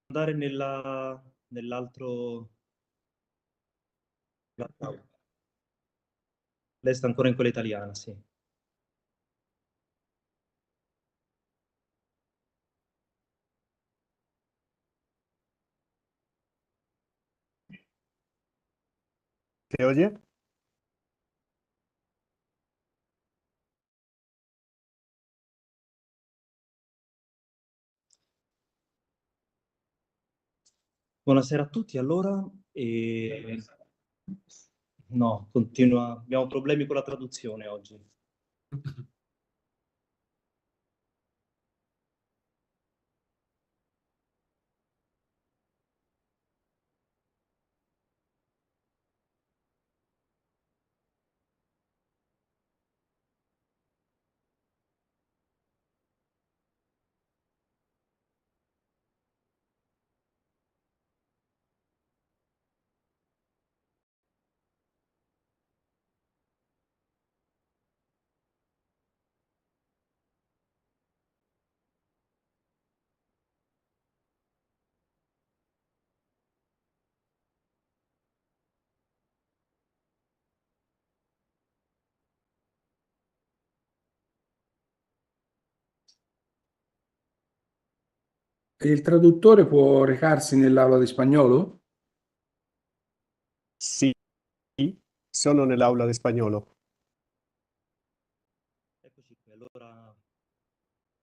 andare nell'altro. Lei sta ancora in quella italiana, sì. ¿Se oye? Buonasera a tutti, allora. No, continua. Abbiamo problemi con la traduzione oggi. E il traduttore può recarsi nell'aula di spagnolo? Sì, sono nell'aula di spagnolo. Eccoci qui, allora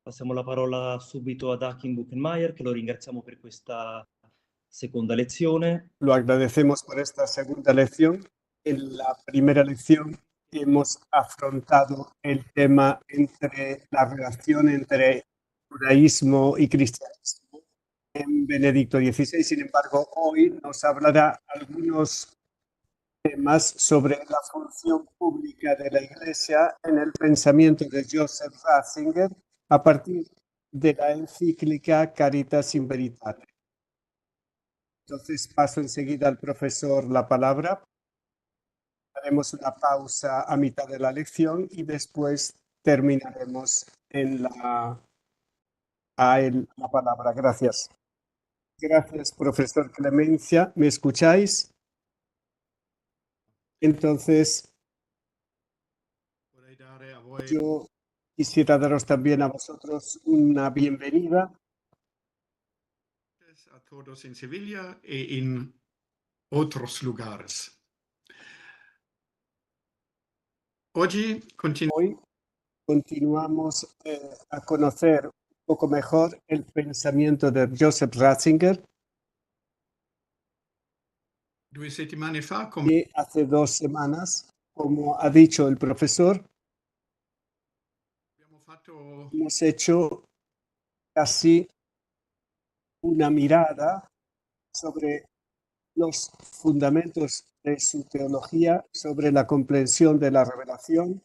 passiamo la parola subito ad Achim Buchenmeier, che lo ringraziamo per questa seconda lezione. Lo agradecemos por esta segunda lección. En la primera lección hemos afrontado el tema entre la relación entre judaísmo y cristianismo en Benedicto XVI. Sin embargo, hoy nos hablará algunos temas sobre la función pública de la Iglesia en el pensamiento de Joseph Ratzinger a partir de la encíclica Caritas in Veritate. Entonces paso enseguida al profesor la palabra. Haremos una pausa a mitad de la lección y después terminaremos en la palabra. Gracias. Gracias, profesor Clemencia. ¿Me escucháis? Entonces, yo quisiera daros también a vosotros una bienvenida. A todos en Sevilla y en otros lugares. Hoy continuamos a conocer un poco mejor el pensamiento de Joseph Ratzinger, que hace 2 semanas, como ha dicho el profesor, hemos hecho casi una mirada sobre los fundamentos de su teología, sobre la comprensión de la revelación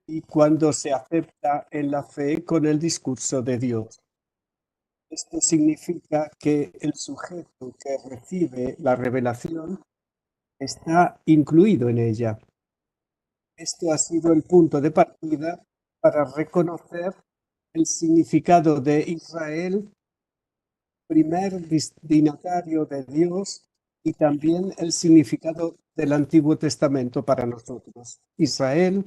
y cuando se acepta en la fe con el discurso de Dios. Esto significa que el sujeto que recibe la revelación está incluido en ella. Esto ha sido el punto de partida para reconocer el significado de Israel, primer destinatario de Dios, y también el significado del Antiguo Testamento para nosotros. Israel,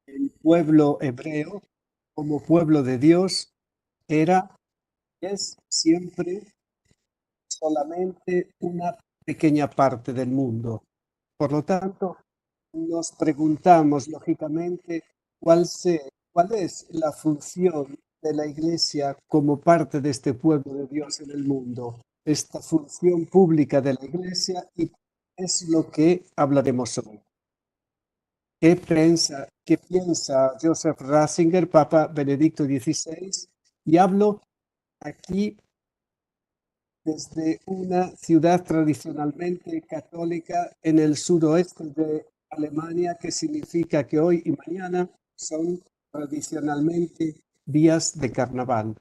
el pueblo hebreo, como pueblo de Dios, era, es siempre solamente una pequeña parte del mundo. Por lo tanto, nos preguntamos lógicamente cuál es la función de la Iglesia como parte de este pueblo de Dios en el mundo, esta función pública de la Iglesia, y es lo que hablaremos hoy. ¿Qué piensa Joseph Ratzinger, Papa Benedicto XVI? Y hablo aquí desde una ciudad tradicionalmente católica en el suroeste de Alemania, que significa que hoy y mañana son tradicionalmente días de carnaval.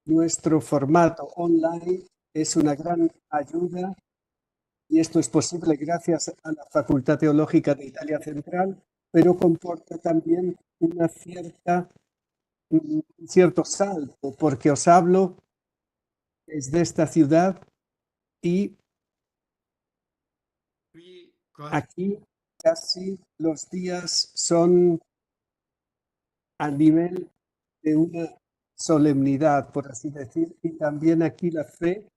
Nuestro formato online es una gran ayuda y esto es posible gracias a la Facultad Teológica de Italia Central, pero comporta también una cierta un cierto salto, porque os hablo desde esta ciudad y Qui aquí casi los días son a nivel de una solemnidad, por así decir, y también aquí la fe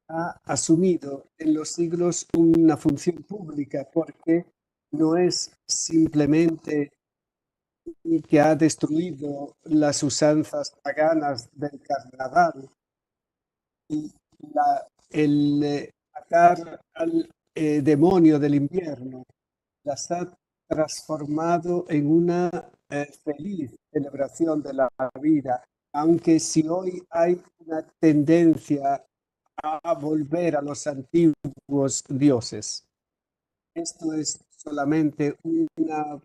ha asumido en los siglos una función pública, porque no es simplemente que ha destruido las usanzas paganas del carnaval y atacar al demonio del invierno, las ha transformado en una feliz celebración de la vida, aunque si hoy hay una tendencia a volver a los antiguos dioses. Esto es solamente una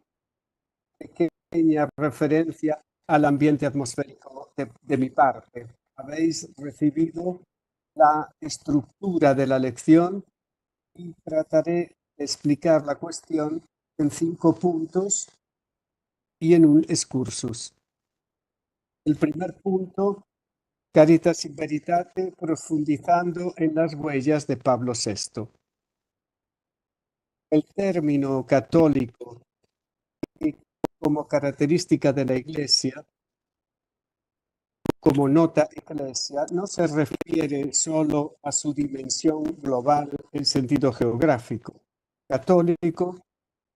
pequeña referencia al ambiente atmosférico de mi parte. Habéis recibido la estructura de la lección y trataré de explicar la cuestión en 5 puntos y en un excursus. El primer punto, Caritas in Veritate, profundizando en las huellas de Pablo VI. El término católico, como característica de la Iglesia, como nota eclesia, no se refiere solo a su dimensión global en sentido geográfico. Católico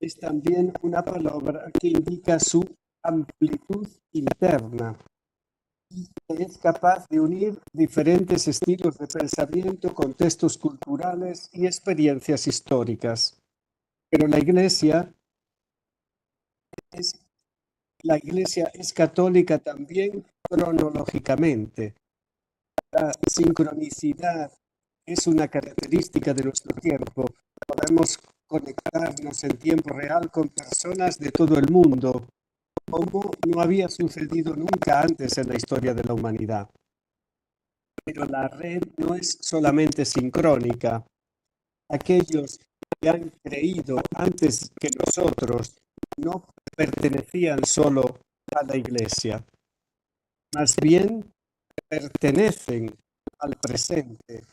es también una palabra que indica su amplitud interna y que es capaz de unir diferentes estilos de pensamiento, contextos culturales y experiencias históricas. Pero la Iglesia es católica también cronológicamente. La sincronicidad es una característica de nuestro tiempo. Podemos conectarnos en tiempo real con personas de todo el mundo, como no había sucedido nunca antes en la historia de la humanidad. Pero la red no es solamente sincrónica. Aquellos que han creído antes que nosotros no pertenecían solo a la Iglesia, más bien pertenecen al presente,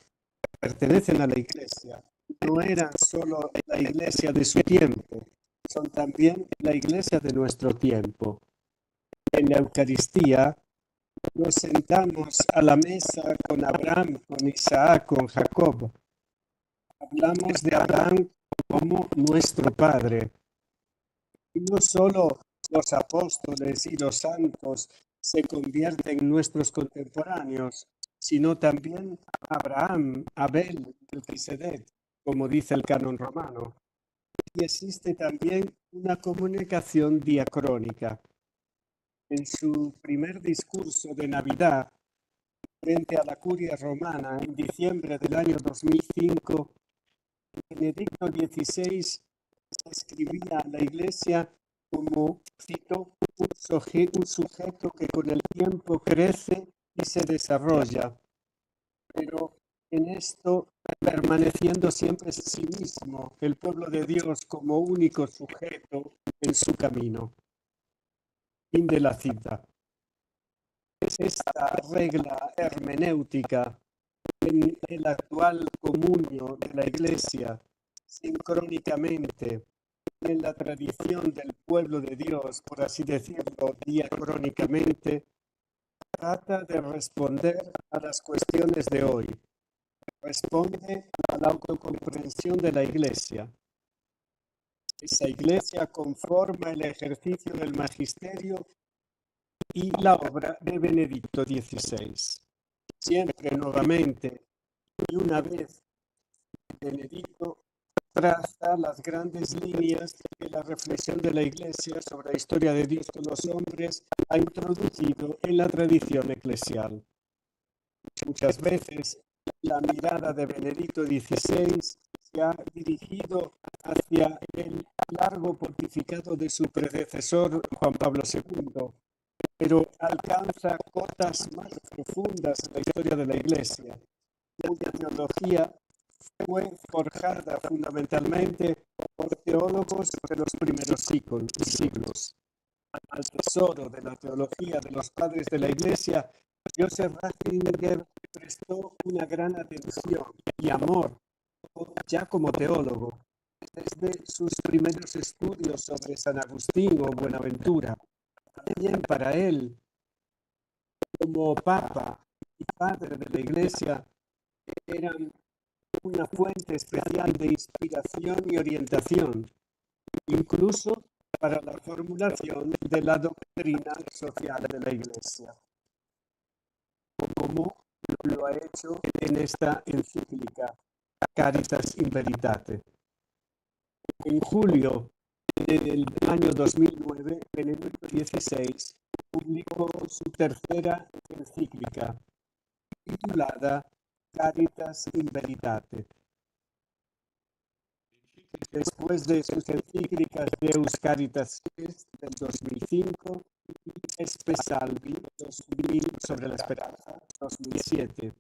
pertenecen a la Iglesia. No eran solo la Iglesia de su tiempo, son también la Iglesia de nuestro tiempo. En la Eucaristía nos sentamos a la mesa con Abraham, con Isaac, con Jacob. Hablamos de Abraham como nuestro Padre. Y no solo los apóstoles y los santos se convierten en nuestros contemporáneos, sino también Abraham, Abel, Melquisedec, como dice el canon romano. Y existe también una comunicación diacrónica. En su primer discurso de Navidad, frente a la curia romana en diciembre del año 2005, Benedicto XVI escribía a la Iglesia como, cito, un sujeto que con el tiempo crece y se desarrolla, pero en esto permaneciendo siempre sí mismo, el pueblo de Dios como único sujeto en su camino. Fin de la cita. Esta regla hermenéutica en el actual comunio de la Iglesia, sincrónicamente, en la tradición del pueblo de Dios, por así decirlo, diacrónicamente, trata de responder a las cuestiones de hoy. Responde a la autocomprensión de la Iglesia. Esa Iglesia conforma el ejercicio del magisterio y la obra de Benedicto XVI. Siempre nuevamente y una vez Benedicto traza las grandes líneas que la reflexión de la Iglesia sobre la historia de Dios con los hombres ha introducido en la tradición eclesial. Muchas veces la mirada de Benedicto XVI se ha dirigido hacia el largo pontificado de su predecesor Juan Pablo II, pero alcanza cotas más profundas en la historia de la Iglesia, cuya teología fue forjada fundamentalmente por teólogos de los primeros siglos. al tesoro de la teología de los padres de la Iglesia, Joseph Ratzinger prestó una gran atención y amor ya como teólogo, desde sus primeros estudios sobre San Agustín o Buenaventura. También para él, como Papa y Padre de la Iglesia, eran una fuente especial de inspiración y orientación, incluso para la formulación de la doctrina social de la Iglesia, como lo ha hecho en esta encíclica Caritas in Veritate. En julio del año 2009, Benedicto XVI publicó su tercera encíclica, titulada Caritas in Veritate. Después de sus encíclicas Deus Caritas Est del 2005 y Espe Salvi 2000 sobre la esperanza 2007.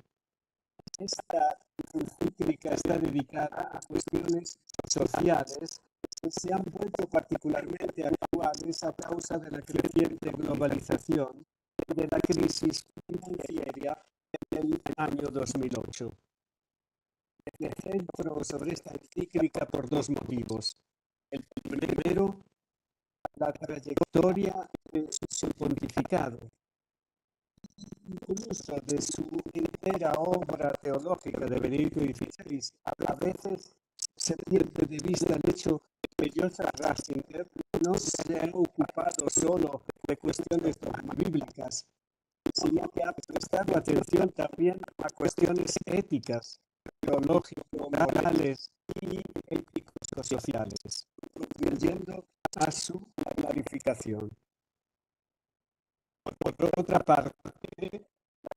Esta encíclica está dedicada a cuestiones sociales que se han vuelto particularmente actuales a causa de la creciente globalización y de la crisis financiera del año 2008. Me centro sobre esta encíclica por dos motivos. El primero, la trayectoria de su pontificado, incluso de su entera obra teológica de Benedicto XVI. A veces se pierde de vista el hecho que Joseph Ratzinger no se ha ocupado solo de cuestiones bíblicas, sino que ha prestado atención también a cuestiones éticas, teológicas, morales y ético-sociales, contribuyendo a su clarificación. Por otra parte,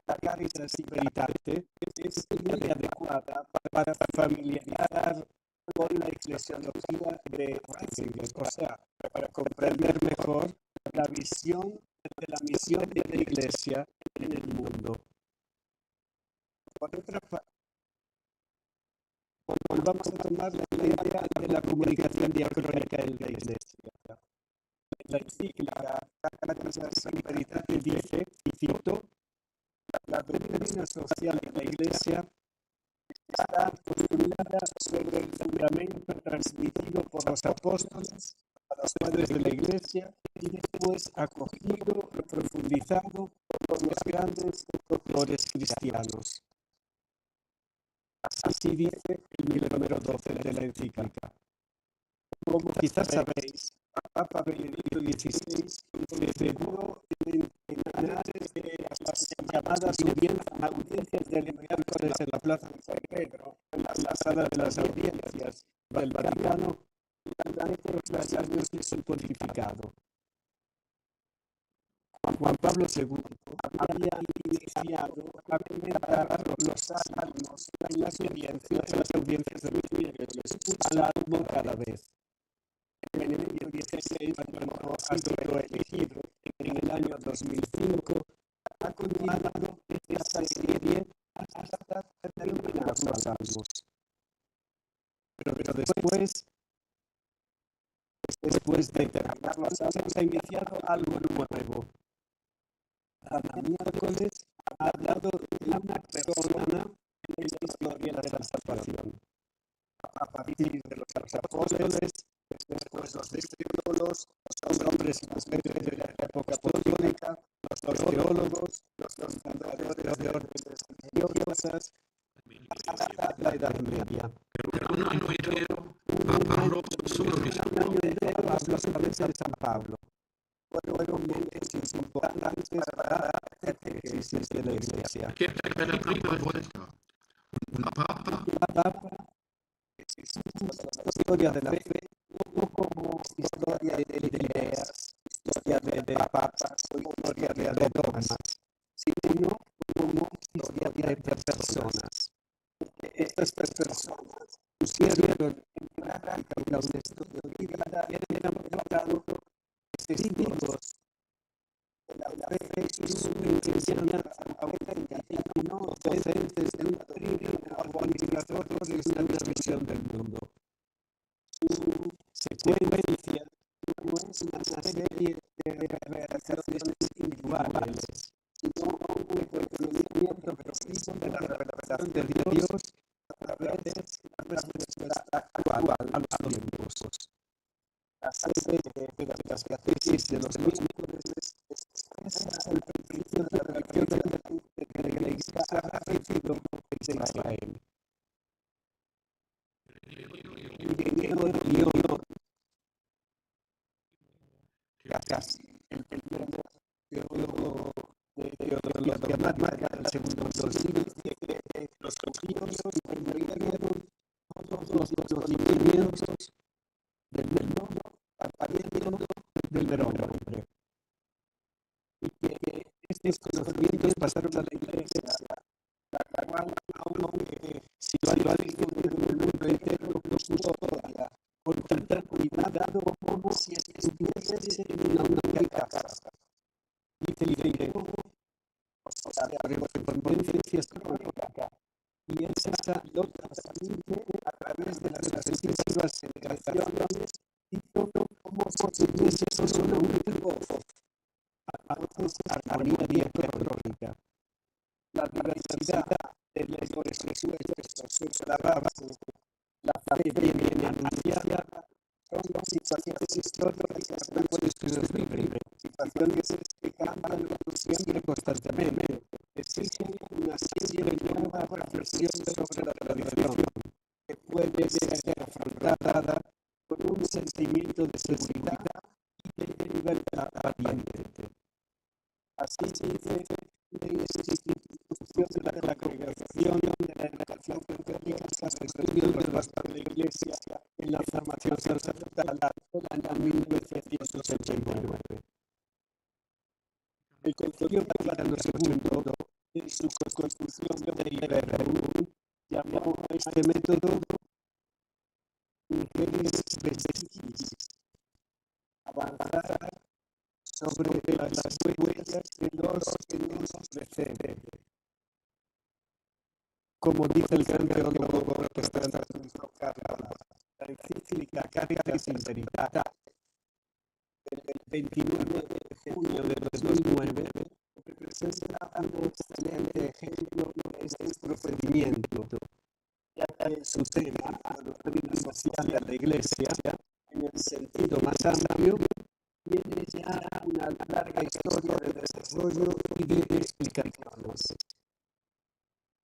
la Caritas in Veritate es muy adecuada para familiarizar con la eclesiología de Ratzinger, o sea, para comprender mejor la visión de la misión de la Iglesia en el mundo. Por otra parte, vamos a tomar la idea de la comunicación diacrónica en la Iglesia. La encíclica Caritas in Veritate dice, y cito, la doctrina social de la Iglesia está construida sobre el fundamento transmitido por los apóstoles a los padres de la Iglesia y después acogido y profundizado por los grandes doctores cristianos. Así dice el número 12 de la encíclica. Como quizás sabéis, Papa Benedicto XVI celebró en Henares de las llamadas audiencias del miércoles en la Plaza de San Pedro, en la sala de las audiencias del Vaticano, durante los años de su pontificado. Juan Pablo II había iniciado a comentar los salmos en las audiencias de los miércoles, un salmo cada vez. Benedicto XVI, cuando ha sido elegido en el año 2005, ha continuado esta serie hasta terminar los salmos. Pero después de terminar los salmos, ha iniciado algo nuevo. Cada miércoles ha hablado de una persona en la historia de la salvación. A partir de los apóstoles, después los discípulos, los hombres y mujeres de la época apostólica, los teólogos, los fundadores de órdenes religiosas, hasta la Edad Media. Pero un año entero habló solo de San Pablo. Habló solamente de San Pablo. Fueron momentos importantes para la catequesis de la Iglesia. Que era la primera vuelta. Un papa La Papa es la historia de la fe, no como historia de ideas, historia de papas o historia de dogmas, sino como historia de personas. Estas personas pusieron en práctica un estudio de vida y han mostrado testigos de la fe y su enseñanza auténtica y no docentes de una doctrina o administradores de una visión del mundo. Su secuencia no es una serie realizaciones individuales, sino un reconocimiento preciso de la revelación de Dios a través de la respuesta actual a los tiempos. La sede de las catequesis de los miércoles es el principio de la religión que la Iglesia ha recibido de Israel. El primer teólogo de teología dogmática del segundo siglo dice que los judíos comprendieron todos los conocimientos del mundo apareciendo del hombre. Y que estos conocimientos pasaron a la Iglesia, la cual, aunque si lo ha dicho en el mundo entero, puso todavía con tanta cuidado como si estuviese en una única casa. Dice o sea, correspondencia histórica. Y esa lo transmite a través de las sucesivas generaciones y todo como si tuviese solo un único a veces armonía diacrónica. La diversidad de las expresiones la base, la fe viene anunciada, son situaciones históricas que no puedes describir, situaciones que cambian siempre constantemente, exigen una siempre nueva reflexión sobre la tradición, que puede ser afrontada con un sentimiento de seguridad y de libertad valiente. Así se dice la institución de la congregación de la educación católica, los estudios de la Iglesia en la formación sacerdotal en el 1989. El Concilio Vaticano II, en su Constitución de Liberum, llamó a este método Mujeres Vestigios, avanzar sobre las huellas de los que nos preceden. Como dice el gran teólogo protestante la encíclica Caritas in Veritate del 29 de junio de 2009 representa un excelente ejemplo de este procedimiento, ya que su tema, la doctrina social de la Iglesia, en el sentido más amplio, tiene ya una larga historia de desarrollo y de explicaciones.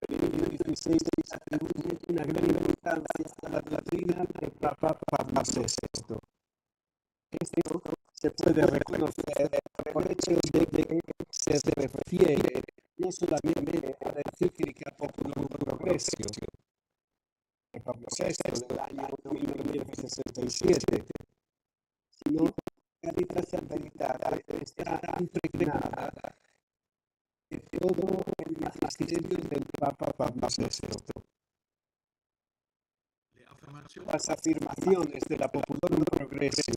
Benedicto XVI atribuye una gran importancia a la doctrina del Papa Pablo VI. Esto se puede reconocer por el hecho de que se refiere no solamente a la encíclica Populorum Progressio de Pablo VI del año 1967, sino Caritas in Veritate está impregnada de todo el magisterio del Papa Pablo VI. Las afirmaciones de la Populorum Progressio,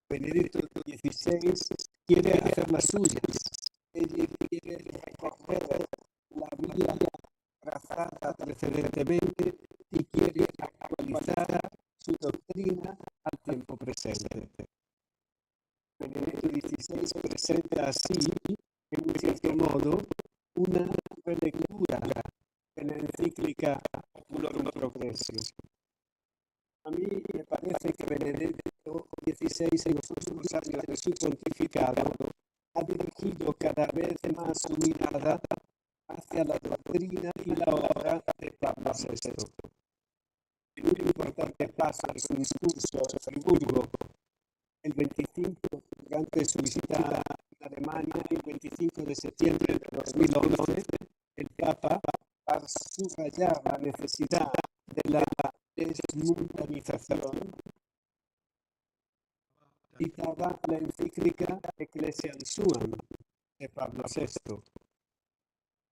Benedicto XVI quiere hacerlas suyas. Él quiere recoger la vía trazada precedentemente y quiere actualizar su doctrina al tiempo presente. Benedicto XVI presenta así, en un cierto modo, una relectura de la encíclica Populorum Progressio. A mí me parece que Benedicto XVI en los últimos años de su pontificado ha dirigido cada vez más su mirada hacia la doctrina y la obra de Pablo VI. En un importante paso de su discurso en Friburgo, el 25, durante su visita a Alemania, el 25 de septiembre de 2011, el Papa, para subrayar la necesidad de la desmundanización, citaba la encíclica Ecclesiam Suam de Pablo VI.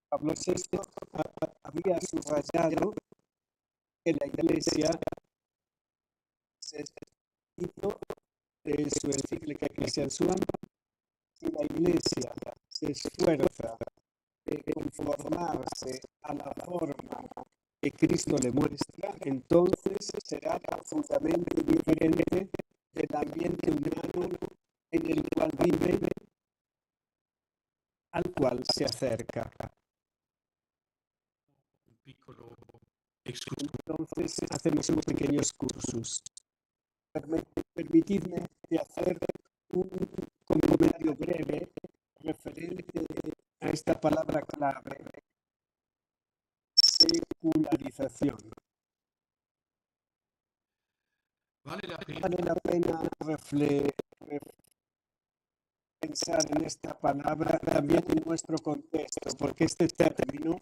Pablo VI había subrayado que la Iglesia se citó de su encíclica Ecclesiam Suam: si la Iglesia se esfuerza de conformarse a la forma que Cristo le muestra, entonces será profundamente diferente del ambiente humano en el cual vive, al cual se acerca. Un piccolo excursus. Entonces hacemos un pequeño excursus. Permitidme de hacer un comentario breve referente a esta palabra clave, secularización. Vale la pena Vale la pena pensar en esta palabra también en nuestro contexto, porque este término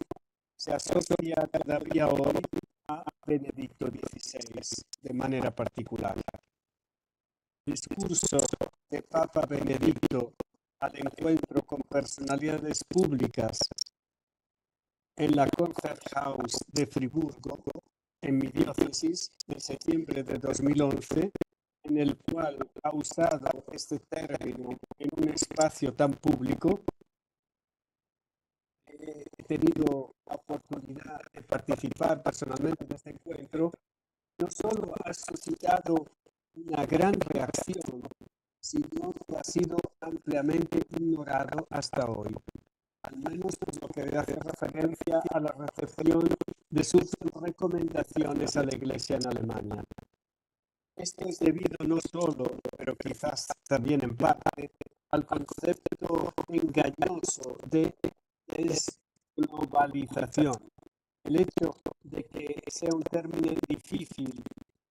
se asocia todavía hoy a Benedicto XVI de manera particular. El discurso de Papa Benedicto al encuentro con personalidades públicas en la Concert House de Friburgo, en mi diócesis, en septiembre de 2011, en el cual ha usado este término en un espacio tan público. He tenido la oportunidad de participar personalmente en este encuentro. No solo ha suscitado una gran reacción, sino que ha sido ampliamente ignorado hasta hoy, al menos por lo que hace referencia a la recepción de sus recomendaciones a la Iglesia en Alemania. Esto es debido no solo, pero quizás también en parte, al concepto engañoso de desglobalización. El hecho de que sea un término difícil,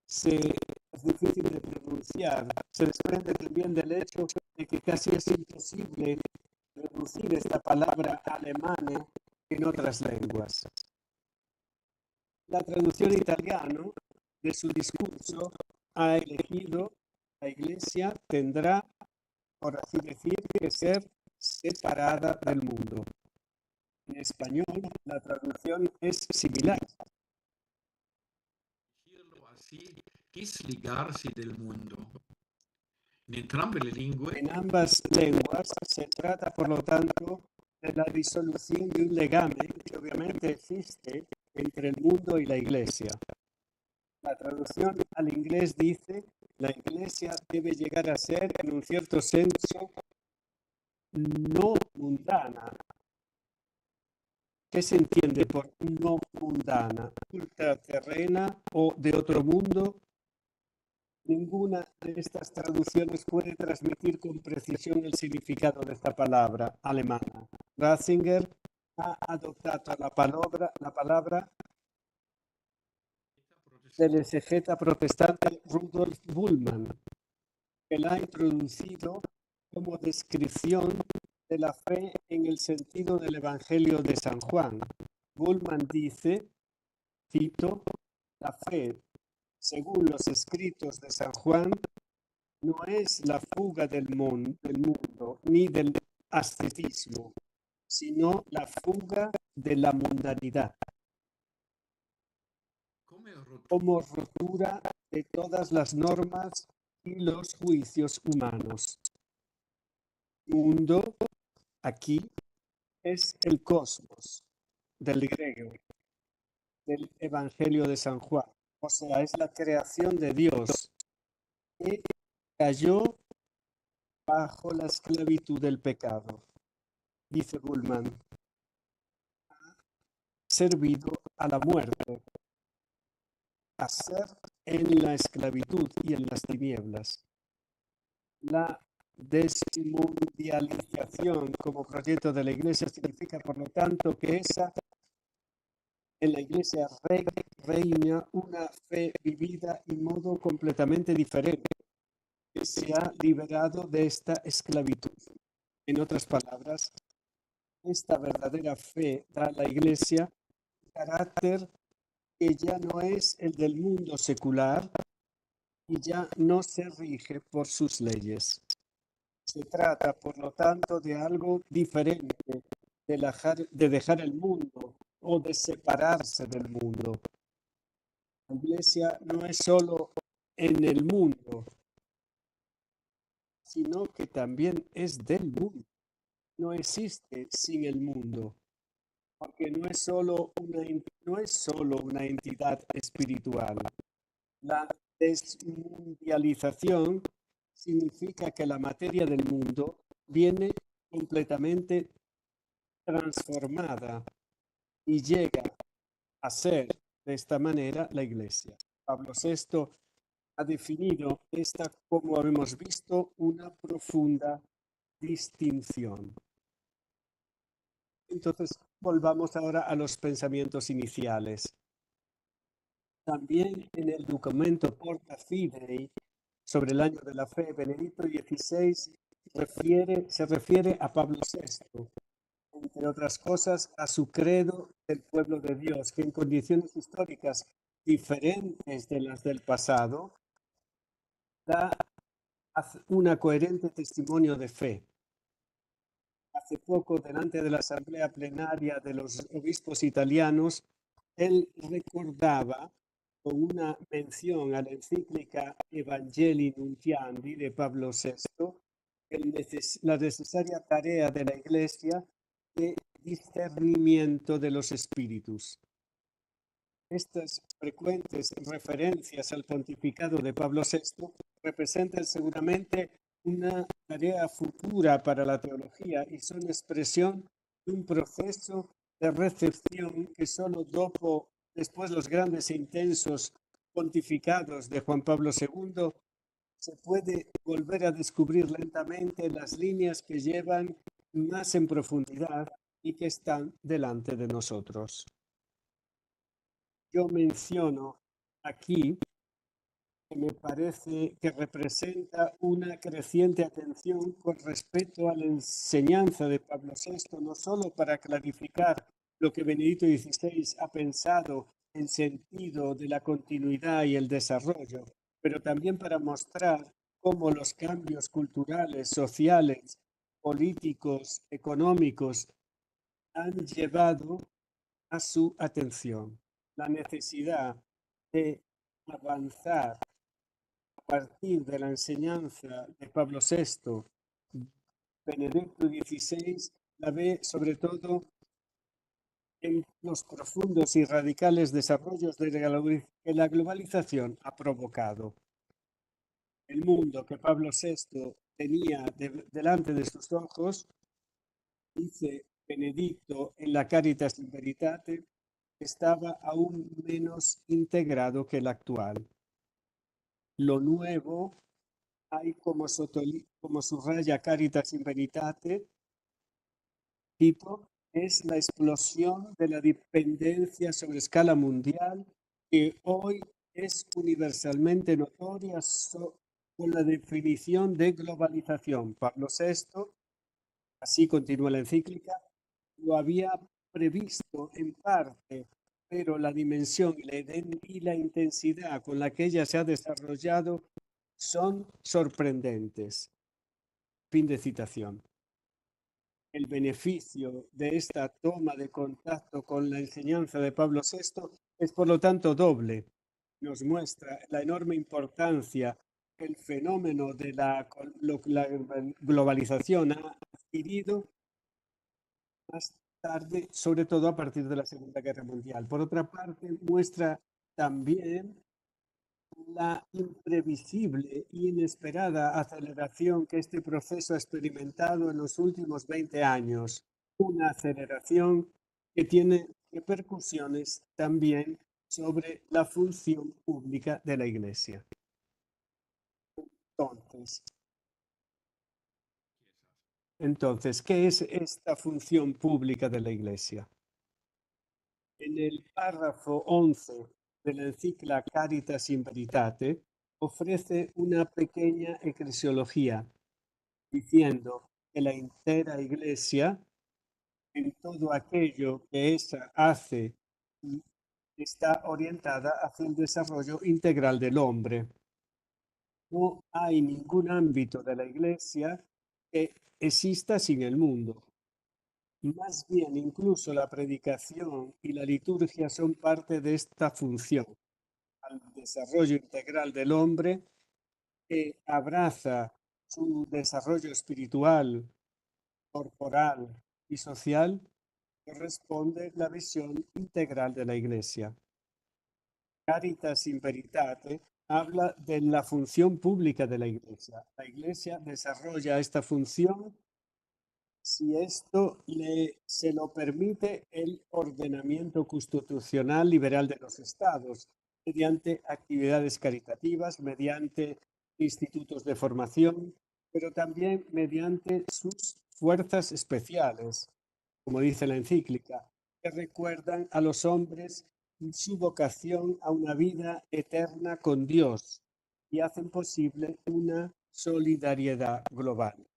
es difícil de pronunciar, se desprende también del hecho de que casi es imposible traducir esta palabra alemana en otras lenguas. La traducción italiana de su discurso ha elegido: la Iglesia tendrá, por así decir, que ser separada del mundo. En español, la traducción es similar. decirlo así, desligarsi del mundo. En entrambe le lingue En ambas lenguas se trata, por lo tanto, de la disolución de un legame que obviamente existe entre el mundo y la Iglesia. La traducción al inglés dice: la Iglesia debe llegar a ser, en un cierto senso, no mundana. ¿Qué se entiende por no mundana? ¿Ultraterrena o de otro mundo? Ninguna de estas traducciones puede transmitir con precisión el significado de esta palabra alemana. Ratzinger ha adoptado la palabra del exegeta protestante Rudolf Bultmann, que la ha introducido como descripción de la fe en el sentido del Evangelio de San Juan. Bultmann dice, cito: la fe, según los escritos de San Juan, no es la fuga del mundo ni del ascetismo, sino la fuga de la mundanidad, como rotura de todas las normas y los juicios humanos. Mundo, aquí, es el cosmos del griego, del Evangelio de San Juan. O sea, es la creación de Dios que cayó bajo la esclavitud del pecado. Dice Bultmann, ha servido a la muerte, a ser en la esclavitud y en las tinieblas. La desmundialización como proyecto de la Iglesia significa, por lo tanto, que en la Iglesia reina una fe vivida y modo completamente diferente, que se ha liberado de esta esclavitud. En otras palabras, esta verdadera fe da a la Iglesia carácter que ya no es el del mundo secular y ya no se rige por sus leyes. Se trata, por lo tanto, de algo diferente de dejar el mundo o de separarse del mundo. La Iglesia no es solo en el mundo, sino que también es del mundo. No existe sin el mundo, porque no es solo una entidad espiritual. La desmundialización significa que la materia del mundo viene completamente transformada y llega a ser de esta manera la Iglesia. Pablo VI ha definido esta, como hemos visto, una profunda distinción. Entonces, volvamos ahora a los pensamientos iniciales. También en el documento Porta Fidei sobre el año de la fe, Benedicto XVI se refiere a Pablo VI, entre otras cosas, a su credo del pueblo de Dios, que en condiciones históricas diferentes de las del pasado, da una coherente testimonio de fe. Hace poco, delante de la asamblea plenaria de los obispos italianos, él recordaba con una mención a la encíclica Evangelii Nuntiandi de Pablo VI, la necesaria tarea de la Iglesia de discernimiento de los espíritus. Estas frecuentes referencias al pontificado de Pablo VI representan seguramente una tarea futura para la teología y son expresión de un proceso de recepción que solo después los grandes e intensos pontificados de Juan Pablo II se puede volver a descubrir lentamente las líneas que llevan más en profundidad y que están delante de nosotros. Yo menciono aquí que me parece que representa una creciente atención con respecto a la enseñanza de Pablo VI, no solo para clarificar lo que Benedicto XVI ha pensado en sentido de la continuidad y el desarrollo, pero también para mostrar cómo los cambios culturales, sociales, políticos, económicos han llevado a su atención la necesidad de avanzar a partir de la enseñanza de Pablo VI. Benedicto XVI la ve sobre todo en los profundos y radicales desarrollos que la globalización ha provocado. El mundo que Pablo VI tenía delante de sus ojos, dice Benedicto en la Caritas in Veritate, estaba aún menos integrado que el actual. Lo nuevo, hay como subraya Caritas in Veritate, tipo, es la explosión de la dependencia sobre escala mundial que hoy es universalmente notoria con la definición de globalización. Pablo VI, así continúa la encíclica, lo había previsto en parte, pero la dimensión y la intensidad con la que ella se ha desarrollado son sorprendentes. Fin de citación. El beneficio de esta toma de contacto con la enseñanza de Pablo VI es, por lo tanto, doble. Nos muestra la enorme importancia que el fenómeno de la globalización ha adquirido más tarde, sobre todo a partir de la Segunda Guerra Mundial. Por otra parte, muestra también la imprevisible e inesperada aceleración que este proceso ha experimentado en los últimos 20 años. Una aceleración que tiene repercusiones también sobre la función pública de la Iglesia. Entonces, ¿qué es esta función pública de la Iglesia? En el párrafo 11 de la encíclica Caritas in Veritate ofrece una pequeña eclesiología diciendo que la entera Iglesia, en todo aquello que ella hace, está orientada hacia el desarrollo integral del hombre. No hay ningún ámbito de la Iglesia que exista sin el mundo. Más bien, incluso la predicación y la liturgia son parte de esta función, al desarrollo integral del hombre que abraza su desarrollo espiritual, corporal y social, corresponde la visión integral de la Iglesia. Caritas in Veritate habla de la función pública de la Iglesia. La Iglesia desarrolla esta función si esto se lo permite el ordenamiento constitucional liberal de los estados, mediante actividades caritativas, mediante institutos de formación, pero también mediante sus fuerzas especiales, como dice la encíclica, que recuerdan a los hombres su vocación a una vida eterna con Dios y hacen posible una solidaridad global.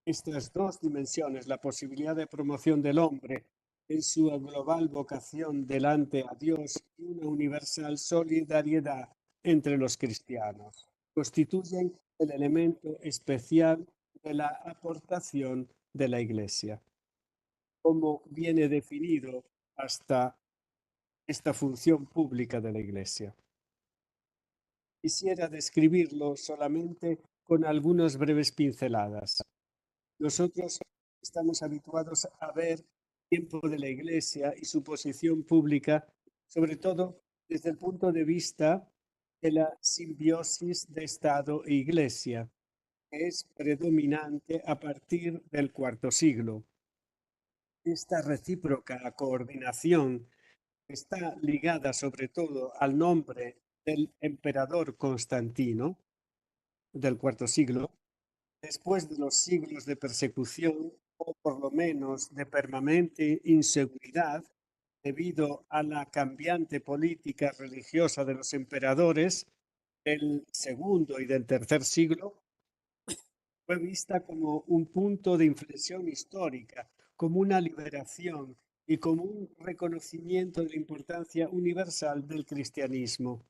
Estas dos dimensiones, la posibilidad de promoción del hombre en su global vocación delante a Dios y una universal solidaridad entre los cristianos, constituyen el elemento especial de la aportación de la Iglesia. Como viene definido hasta esta función pública de la Iglesia. Quisiera describirlo solamente con algunas breves pinceladas. Nosotros estamos habituados a ver el tiempo de la Iglesia y su posición pública, sobre todo desde el punto de vista de la simbiosis de Estado e Iglesia, que es predominante a partir del IV siglo. Esta recíproca coordinación está ligada sobre todo al nombre del emperador Constantino del IV siglo, después de los siglos de persecución o por lo menos de permanente inseguridad debido a la cambiante política religiosa de los emperadores del segundo y del tercer siglo, fue vista como un punto de inflexión histórica, como una liberación y como un reconocimiento de la importancia universal del cristianismo.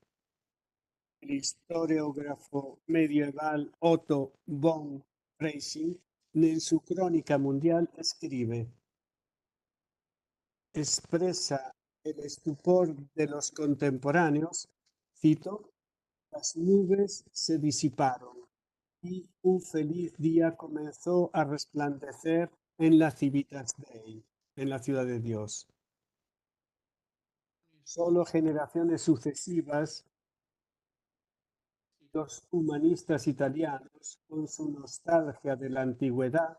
El historiógrafo medieval Otto von Freising, en su Crónica Mundial, escribe: expresa el estupor de los contemporáneos, cito, las nubes se disiparon y un feliz día comenzó a resplandecer en la Civitas Dei, en la ciudad de Dios. Solo generaciones sucesivas, los humanistas italianos, con su nostalgia de la antigüedad,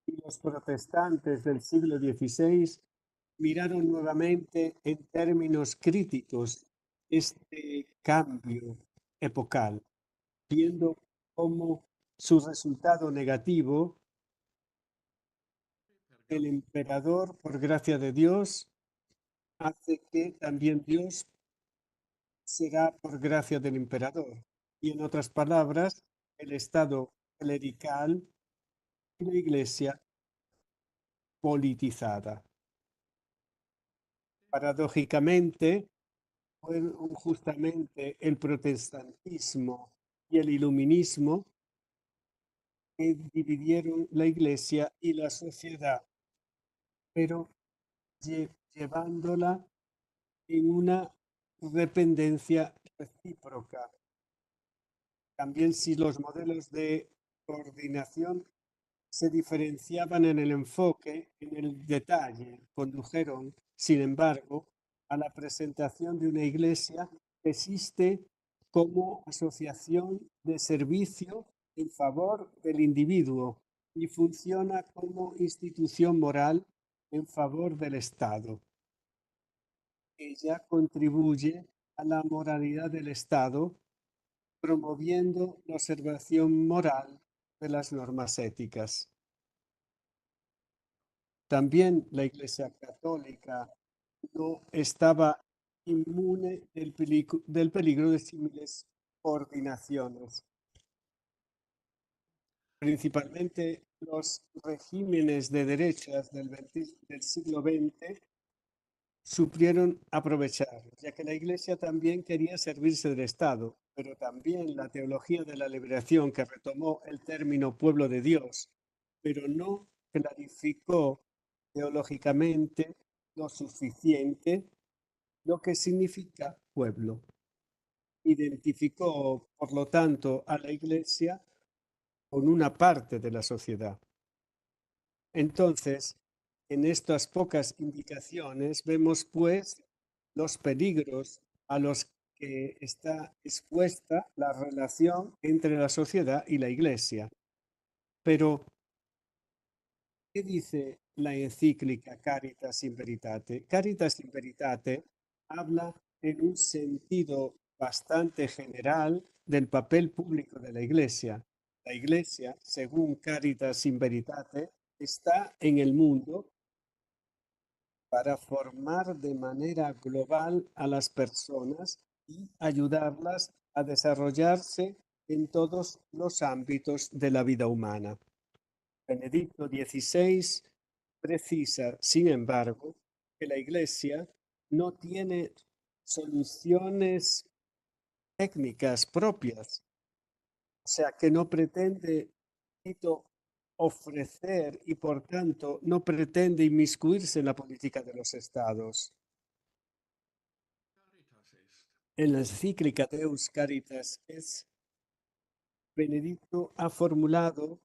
y los protestantes del siglo XVI miraron nuevamente en términos críticos este cambio epocal, viendo cómo su resultado negativo, el emperador, por gracia de Dios, hace que también Dios será por gracia del emperador. Y en otras palabras, el Estado clerical y la Iglesia politizada. Paradójicamente, fueron justamente el protestantismo y el iluminismo que dividieron la Iglesia y la sociedad, pero llevándola en una dependencia recíproca. También si los modelos de coordinación se diferenciaban en el enfoque, en el detalle, condujeron, sin embargo, a la presentación de una iglesia que existe como asociación de servicio en favor del individuo y funciona como institución moral en favor del Estado. Ella contribuye a la moralidad del Estado, promoviendo la observación moral de las normas éticas. También la Iglesia Católica no estaba inmune del peligro de similares coordinaciones. Principalmente los regímenes de derechas del siglo XX supieron aprovechar, ya que la Iglesia también quería servirse del Estado, pero también la teología de la liberación, que retomó el término pueblo de Dios, pero no clarificó teológicamente lo suficiente lo que significa pueblo. Identificó, por lo tanto, a la Iglesia con una parte de la sociedad. Entonces, en estas pocas indicaciones vemos, pues, los peligros a los que está expuesta la relación entre la sociedad y la Iglesia. Pero, ¿qué dice la encíclica Caritas in Veritate? Caritas in Veritate habla en un sentido bastante general del papel público de la Iglesia. La Iglesia, según Caritas in Veritate, está en el mundo para formar de manera global a las personas y ayudarlas a desarrollarse en todos los ámbitos de la vida humana. Benedicto XVI precisa, sin embargo, que la Iglesia no tiene soluciones técnicas propias, o sea, que no pretende ofrecer y por tanto no pretende inmiscuirse en la política de los estados. Caritas est. En la encíclica Deus Caritas es, Benedicto ha formulado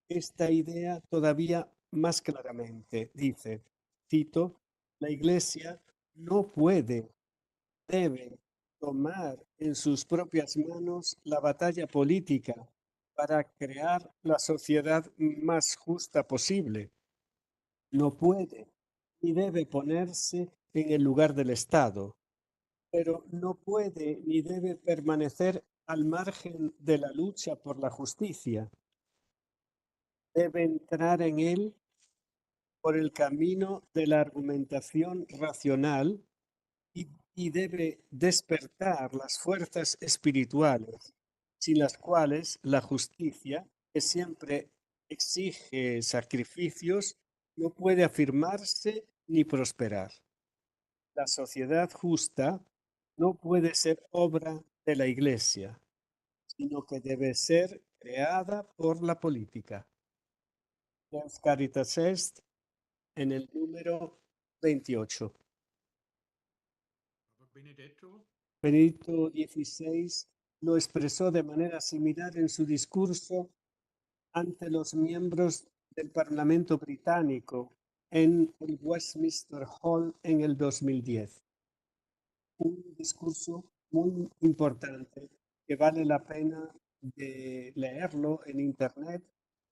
esta idea todavía más claramente. Dice, cito, la Iglesia no puede, debe tomar en sus propias manos la batalla política para crear la sociedad más justa posible. No puede ni debe ponerse en el lugar del Estado, pero no puede ni debe permanecer al margen de la lucha por la justicia. Debe entrar en él por el camino de la argumentación racional y debe despertar las fuerzas espirituales, sin las cuales la justicia, que siempre exige sacrificios, no puede afirmarse ni prosperar. La sociedad justa no puede ser obra de la Iglesia, sino que debe ser creada por la política. Deus Caritas Est, en el número 28. Benedetto Benedicto XVI lo expresó de manera similar en su discurso ante los miembros del Parlamento británico en el Westminster Hall en el 2010. Un discurso muy importante que vale la pena de leerlo en internet,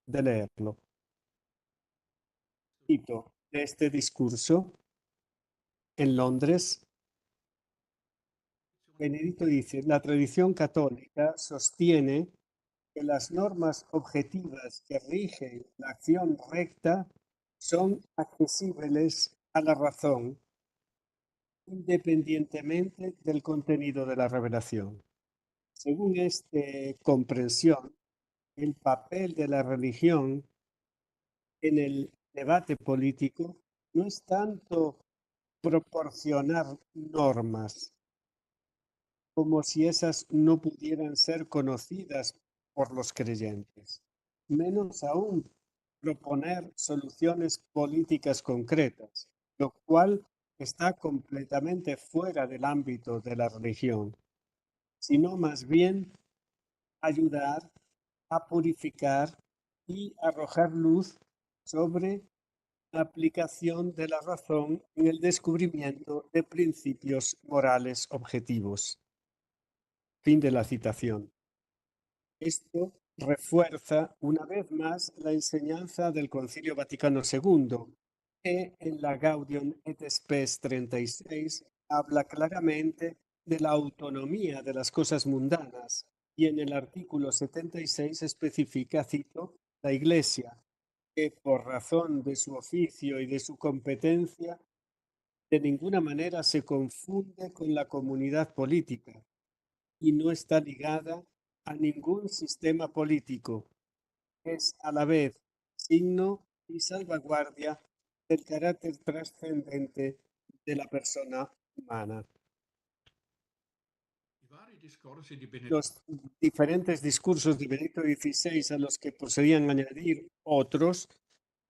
de leerlo. Cito de este discurso en Londres. Benedicto dice, la tradición católica sostiene que las normas objetivas que rigen la acción recta son accesibles a la razón, independientemente del contenido de la revelación. Según esta comprensión, el papel de la religión en el debate político no es tanto proporcionar normas, como si esas no pudieran ser conocidas por los creyentes, menos aún proponer soluciones políticas concretas, lo cual está completamente fuera del ámbito de la religión, sino más bien ayudar a purificar y arrojar luz sobre la aplicación de la razón en el descubrimiento de principios morales objetivos. Fin de la citación. Esto refuerza una vez más la enseñanza del Concilio Vaticano II, que en la Gaudium et Spes 36 habla claramente de la autonomía de las cosas mundanas y en el artículo 76 especifica, cito, la Iglesia, que por razón de su oficio y de su competencia, de ninguna manera se confunde con la comunidad política y no está ligada a ningún sistema político. Es a la vez signo y salvaguardia del carácter trascendente de la persona humana. I vari discorsi di Benedetto Los diferentes discursos de Benedicto XVI, a los que procedían añadir otros,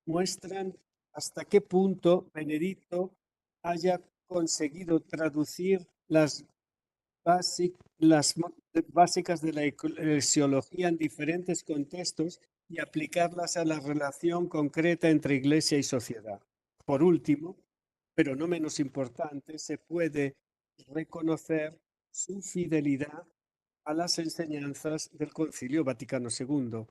muestran hasta qué punto Benedicto haya conseguido traducir las básicas de la eclesiología en diferentes contextos y aplicarlas a la relación concreta entre Iglesia y sociedad. Por último, pero no menos importante, se puede reconocer su fidelidad a las enseñanzas del Concilio Vaticano II.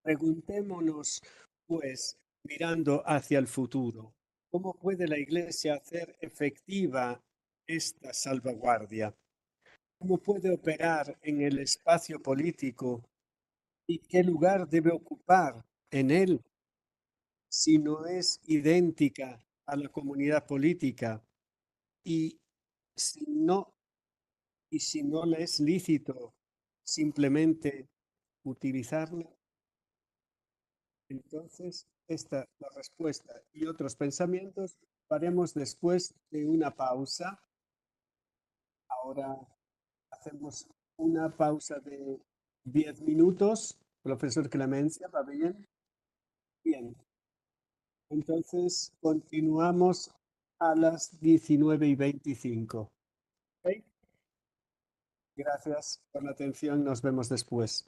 Preguntémonos, pues, mirando hacia el futuro, ¿cómo puede la Iglesia hacer efectiva esta salvaguardia? ¿Cómo puede operar en el espacio político y qué lugar debe ocupar en él si no es idéntica a la comunidad política y si no, y si no le es lícito simplemente utilizarla? Entonces, esta es la respuesta y otros pensamientos haremos después de una pausa. Ahora hacemos una pausa de 10 minutos. Profesor Clemencia, ¿va bien? Bien. Entonces, continuamos a las 19:25. ¿Ok? Gracias por la atención. Nos vemos después.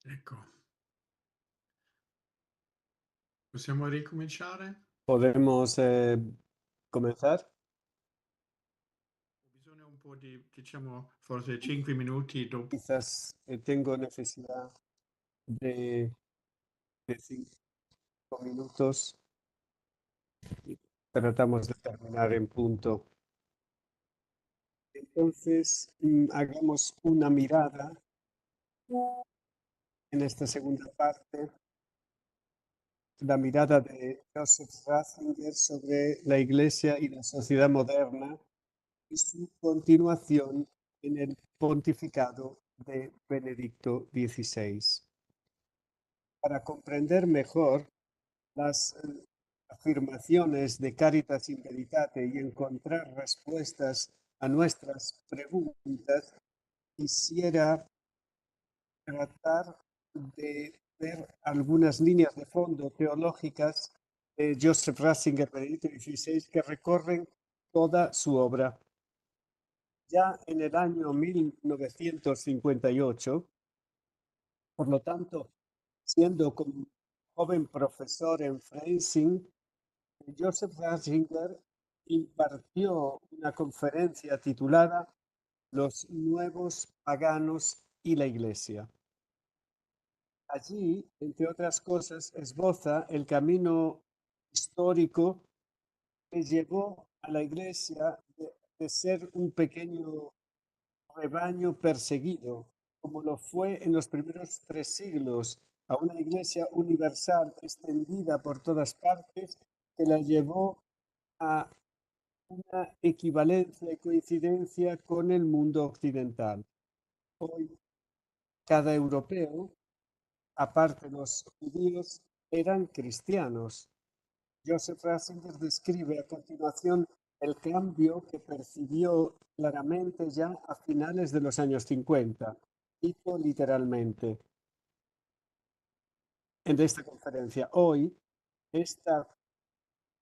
Ecco. Possiamo ricominciare? Podemos comenzar. Ho bisogno un po' di, diciamo, forse 5 minuti dopo. Quizás tengo necesidad de 5 minutos y tratamos de terminar en punto. Entonces, hagamos una mirada en esta segunda parte, la mirada de Joseph Ratzinger sobre la Iglesia y la sociedad moderna y su continuación en el pontificado de Benedicto XVI. Para comprender mejor las afirmaciones de Caritas in Veritate y encontrar respuestas a nuestras preguntas, quisiera tratar de ver algunas líneas de fondo teológicas de Joseph Ratzinger, Benedicto XVI, que recorren toda su obra. Ya en el año 1958, por lo tanto, siendo como joven profesor en Freising, Joseph Ratzinger impartió una conferencia titulada Los nuevos paganos y la Iglesia. Allí, entre otras cosas, esboza el camino histórico que llevó a la Iglesia de ser un pequeño rebaño perseguido, como lo fue en los primeros 3 siglos, a una Iglesia universal extendida por todas partes que la llevó a una equivalencia y coincidencia con el mundo occidental. Hoy, cada europeo, aparte los judíos, eran cristianos. Joseph Ratzinger describe a continuación el cambio que percibió claramente ya a finales de los años 50. Cito literalmente en esta conferencia: hoy, esta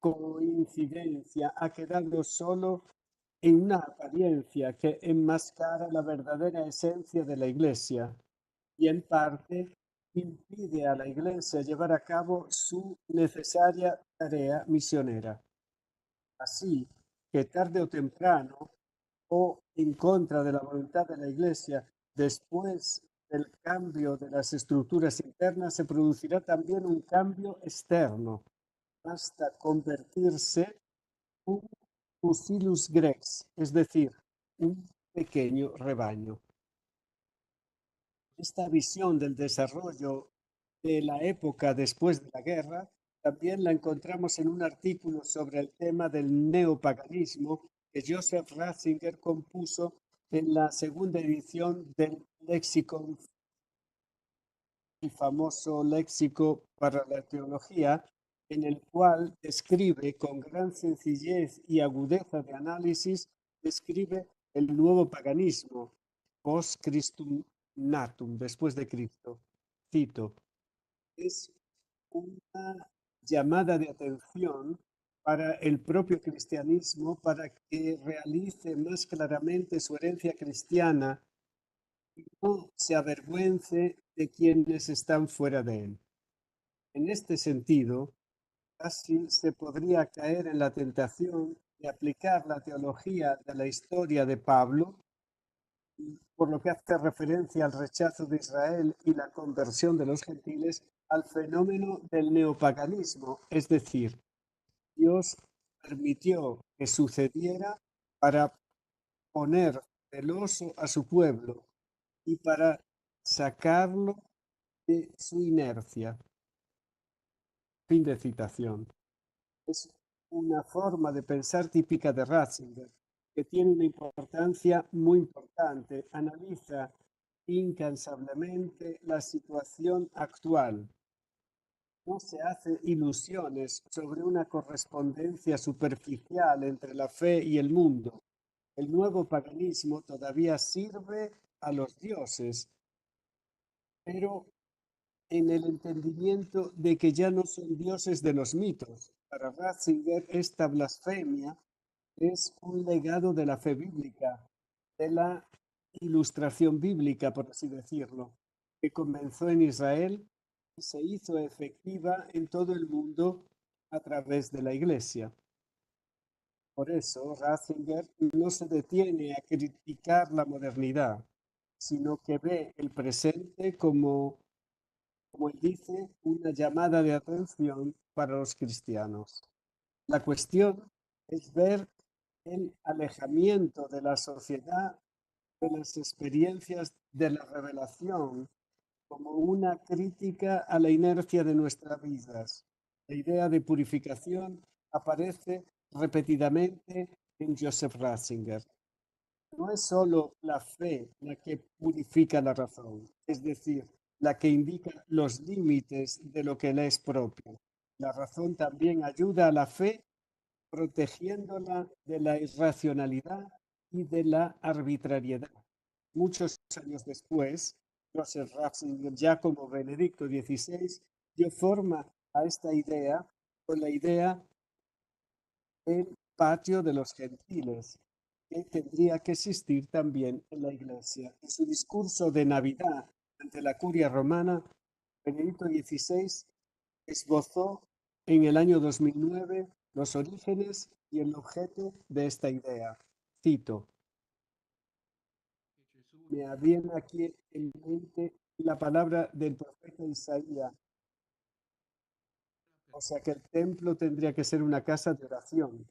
coincidencia ha quedado solo en una apariencia que enmascara la verdadera esencia de la Iglesia y en parte impide a la Iglesia llevar a cabo su necesaria tarea misionera. Así que tarde o temprano, o en contra de la voluntad de la Iglesia, después del cambio de las estructuras internas, se producirá también un cambio externo, hasta convertirse un Fusilus Grex, es decir, un pequeño rebaño. Esta visión del desarrollo de la época después de la guerra también la encontramos en un artículo sobre el tema del neopaganismo que Joseph Ratzinger compuso en la segunda edición del Lexicon, el famoso léxico para la teología, en el cual describe con gran sencillez y agudeza de análisis, describe el nuevo paganismo, post Christum natum, después de Cristo. Cito: es una llamada de atención para el propio cristianismo para que realice más claramente su herencia cristiana y no se avergüence de quienes están fuera de él. En este sentido, casi se podría caer en la tentación de aplicar la teología de la historia de Pablo, por lo que hace referencia al rechazo de Israel y la conversión de los gentiles, al fenómeno del neopaganismo, es decir, Dios permitió que sucediera para poner celoso a su pueblo y para sacarlo de su inercia. Fin de citación. Es una forma de pensar típica de Ratzinger, que tiene una importancia muy importante. Analiza incansablemente la situación actual. No se hace ilusiones sobre una correspondencia superficial entre la fe y el mundo. El nuevo paganismo todavía sirve a los dioses, pero en el entendimiento de que ya no son dioses de los mitos. Para Ratzinger, esta blasfemia es un legado de la fe bíblica, de la ilustración bíblica, por así decirlo. que comenzó en Israel y se hizo efectiva en todo el mundo a través de la Iglesia. Por eso, Ratzinger no se detiene a criticar la modernidad, sino que ve el presente como él dice, una llamada de atención para los cristianos. La cuestión es ver el alejamiento de la sociedad de las experiencias de la revelación como una crítica a la inercia de nuestras vidas. La idea de purificación aparece repetidamente en Joseph Ratzinger. No es solo la fe la que purifica la razón, es decir, la que indica los límites de lo que le es propio. La razón también ayuda a la fe protegiéndola de la irracionalidad y de la arbitrariedad. Muchos años después, Joseph Ratzinger, ya como Benedicto XVI, dio forma a esta idea con la idea del patio de los gentiles, que tendría que existir también en la Iglesia. En su discurso de Navidad ante la curia romana, Benedicto XVI esbozó en el año 2009 los orígenes y el objeto de esta idea. Cito, me viene aquí en mente la palabra del profeta Isaías, o sea que el templo tendría que ser una casa de oración.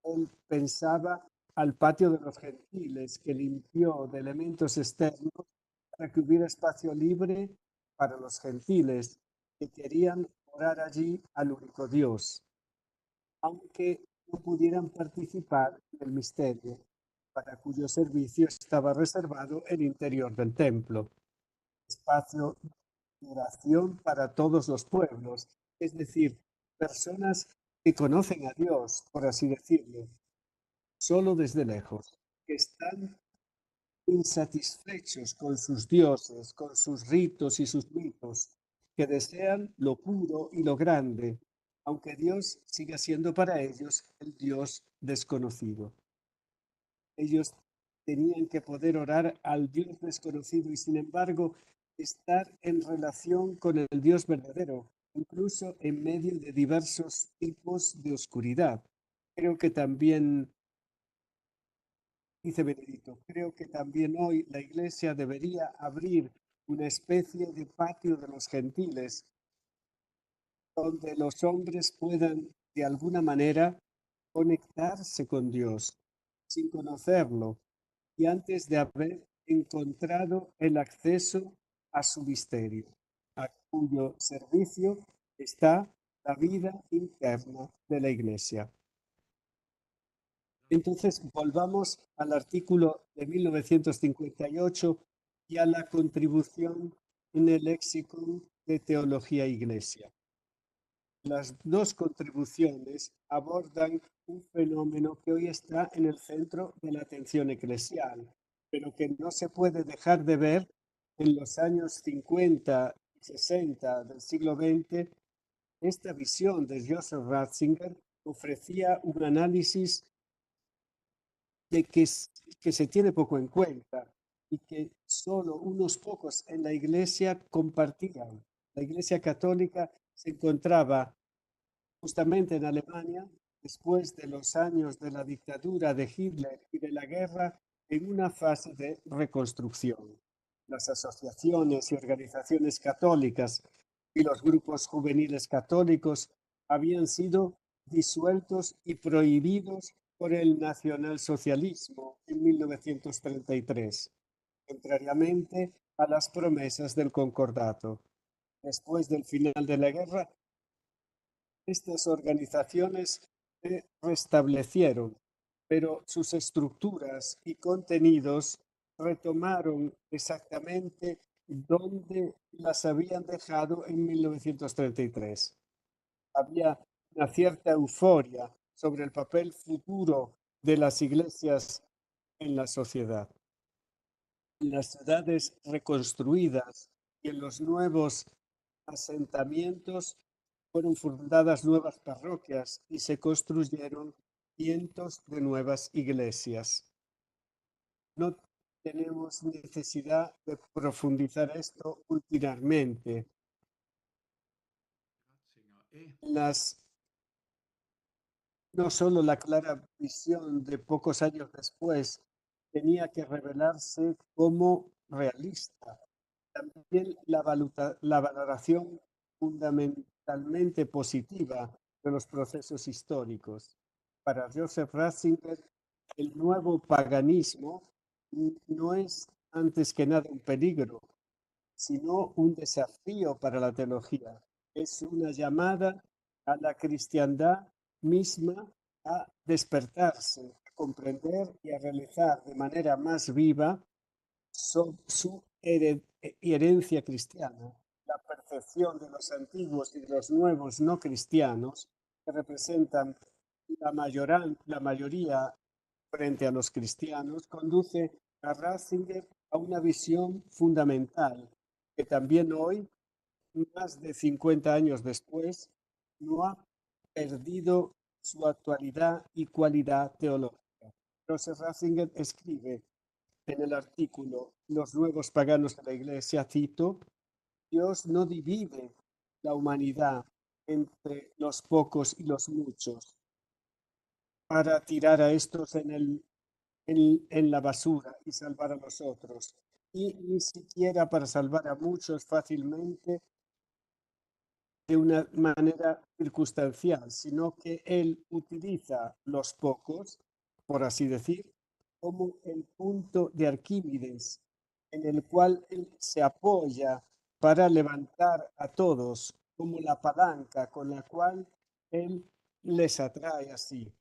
Él pensaba al patio de los gentiles, que limpió de elementos externos para que hubiera espacio libre para los gentiles que querían orar allí al único Dios, aunque no pudieran participar del misterio, para cuyo servicio estaba reservado el interior del templo, espacio de oración para todos los pueblos, es decir, personas que conocen a Dios, por así decirlo, solo desde lejos, que están insatisfechos con sus dioses, con sus ritos y sus mitos, que desean lo puro y lo grande, aunque Dios siga siendo para ellos el Dios desconocido. Ellos tenían que poder orar al Dios desconocido y sin embargo estar en relación con el Dios verdadero, incluso en medio de diversos tipos de oscuridad. Creo que también Dice Benedicto, creo que también hoy la Iglesia debería abrir una especie de patio de los gentiles, donde los hombres puedan de alguna manera conectarse con Dios sin conocerlo y antes de haber encontrado el acceso a su misterio, a cuyo servicio está la vida interna de la Iglesia. Entonces, volvamos al artículo de 1958 y a la contribución en el léxico de Teología e Iglesia. Las dos contribuciones abordan un fenómeno que hoy está en el centro de la atención eclesial, pero que no se puede dejar de ver en los años 50 y 60 del siglo XX. Esta visión de Joseph Ratzinger ofrecía un análisis que se tiene poco en cuenta y que solo unos pocos en la Iglesia compartían. La Iglesia católica se encontraba justamente en Alemania, después de los años de la dictadura de Hitler y de la guerra, en una fase de reconstrucción. Las asociaciones y organizaciones católicas y los grupos juveniles católicos habían sido disueltos y prohibidos por el nacionalsocialismo en 1933, contrariamente a las promesas del concordato. Después del final de la guerra, estas organizaciones se restablecieron, pero sus estructuras y contenidos retomaron exactamente donde las habían dejado en 1933. Había una cierta euforia sobre el papel futuro de las iglesias en la sociedad. En las ciudades reconstruidas y en los nuevos asentamientos fueron fundadas nuevas parroquias y se construyeron cientos de nuevas iglesias. No tenemos necesidad de profundizar esto últimamente. No solo la clara visión de pocos años después tenía que revelarse como realista, también la valoración fundamentalmente positiva de los procesos históricos. Para Joseph Ratzinger, el nuevo paganismo no es antes que nada un peligro, sino un desafío para la teología. Es una llamada a la cristiandad misma a despertarse, a comprender y a realizar de manera más viva su herencia cristiana, la percepción de los antiguos y de los nuevos no cristianos que representan la mayoría frente a los cristianos, conduce a Ratzinger a una visión fundamental que también hoy, más de 50 años después, no ha perdido su actualidad y cualidad teológica. Joseph Ratzinger escribe en el artículo Los nuevos paganos de la Iglesia, cito, Dios no divide la humanidad entre los pocos y los muchos para tirar a estos en la basura y salvar a los otros, y ni siquiera para salvar a muchos fácilmente de una manera circunstancial, sino que él utiliza los pocos, por así decir, como el punto de Arquímedes, en el cual él se apoya para levantar a todos, como la palanca con la cual él les atrae así.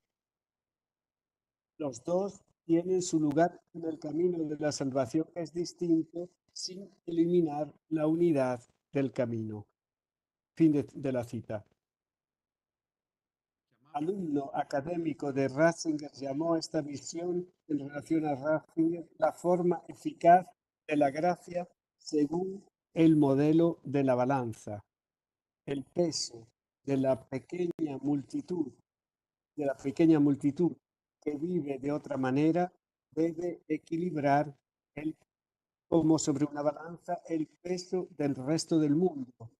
Los dos tienen su lugar en el camino de la salvación, que es distinto, sin eliminar la unidad del camino. Fin de la cita. Alumno académico de Ratzinger llamó a esta visión en relación a Ratzinger la forma eficaz de la gracia según el modelo de la balanza. El peso de la pequeña multitud que vive de otra manera debe equilibrar como sobre una balanza el peso del resto del mundo.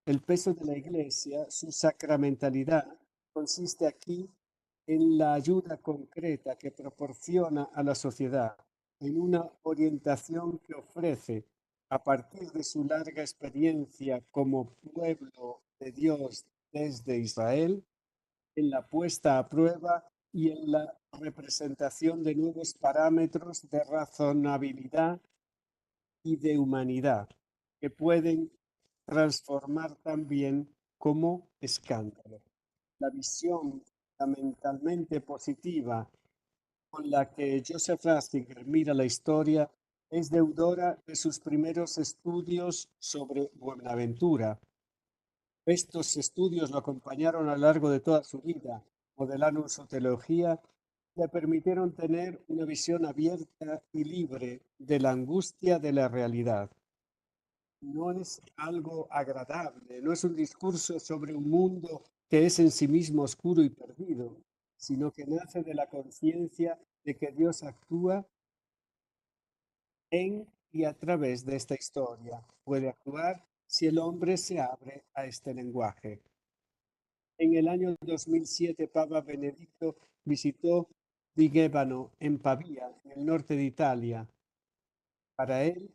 El peso de la Iglesia, su sacramentalidad, consiste aquí en la ayuda concreta que proporciona a la sociedad, en una orientación que ofrece a partir de su larga experiencia como pueblo de Dios desde Israel, en la puesta a prueba y en la representación de nuevos parámetros de razonabilidad y de humanidad que pueden transformar también como escándalo. La visión fundamentalmente positiva con la que Joseph Ratzinger mira la historia es deudora de sus primeros estudios sobre Buenaventura. Estos estudios lo acompañaron a lo largo de toda su vida, modelaron su teología, le permitieron tener una visión abierta y libre de la angustia de la realidad. No es algo agradable, no es un discurso sobre un mundo que es en sí mismo oscuro y perdido, sino que nace de la conciencia de que Dios actúa en y a través de esta historia. Puede actuar si el hombre se abre a este lenguaje. En el año 2007, Papa Benedicto visitó Vigevano, en Pavía, en el norte de Italia. Para él,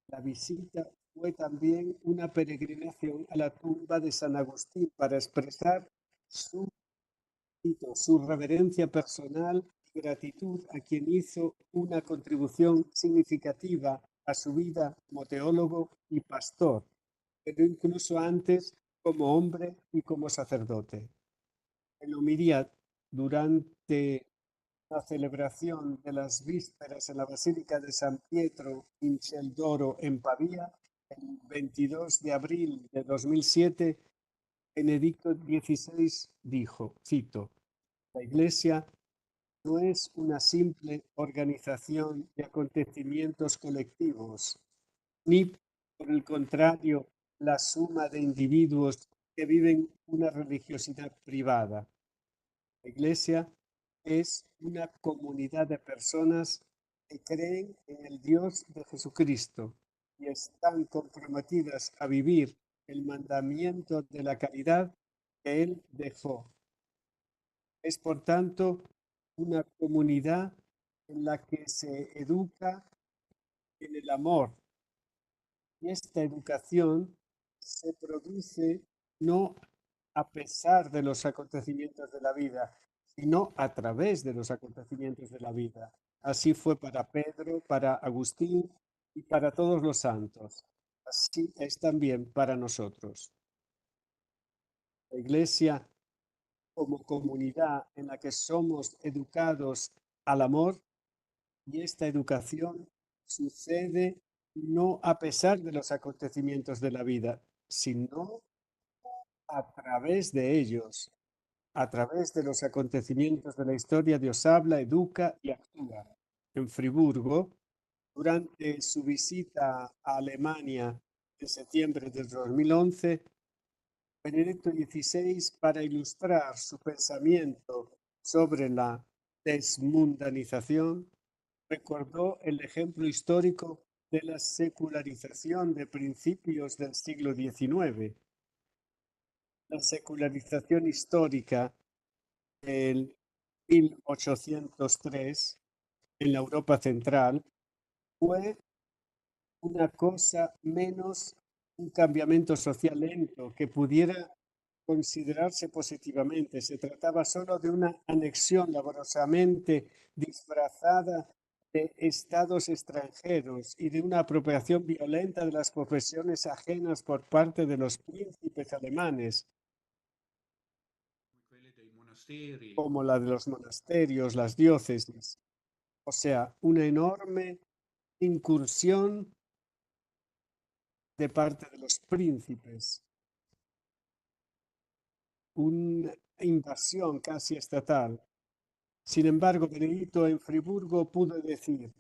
la visita fue también una peregrinación a la tumba de San Agustín para expresar su reverencia personal y gratitud a quien hizo una contribución significativa a su vida como teólogo y pastor, pero incluso antes como hombre y como sacerdote. En homilía durante la celebración de las vísperas en la Basílica de San Pietro in Celdoro en Pavía, el 22 de abril de 2007, Benedicto XVI dijo, cito, la Iglesia no es una simple organización de acontecimientos colectivos, ni, por el contrario, la suma de individuos que viven una religiosidad privada. La Iglesia es una comunidad de personas que creen en el Dios de Jesucristo y están comprometidas a vivir el mandamiento de la caridad que Él dejó. Es, por tanto, una comunidad en la que se educa en el amor. Y esta educación se produce no a pesar de los acontecimientos de la vida, sino a través de los acontecimientos de la vida. Así fue para Pedro, para Agustín y para todos los santos. Así es también para nosotros. La Iglesia, como comunidad en la que somos educados al amor, y esta educación sucede no a pesar de los acontecimientos de la vida, sino a través de ellos. A través de los acontecimientos de la historia, Dios habla, educa y actúa. En Friburgo, durante su visita a Alemania en septiembre del 2011, Benedicto XVI, para ilustrar su pensamiento sobre la desmundanización, recordó el ejemplo histórico de la secularización de principios del siglo XIX. La secularización histórica del 1803 en la Europa central fue una cosa menos un cambiamiento social lento que pudiera considerarse positivamente. Se trataba solo de una anexión laborosamente disfrazada de estados extranjeros y de una apropiación violenta de las profesiones ajenas por parte de los príncipes alemanes, quelle dei monasteri. como la de los monasterios, las diócesis. O sea, una enorme incursión de parte de los príncipes, una invasión casi estatal. Sin embargo, Benedicto en Friburgo pudo decir,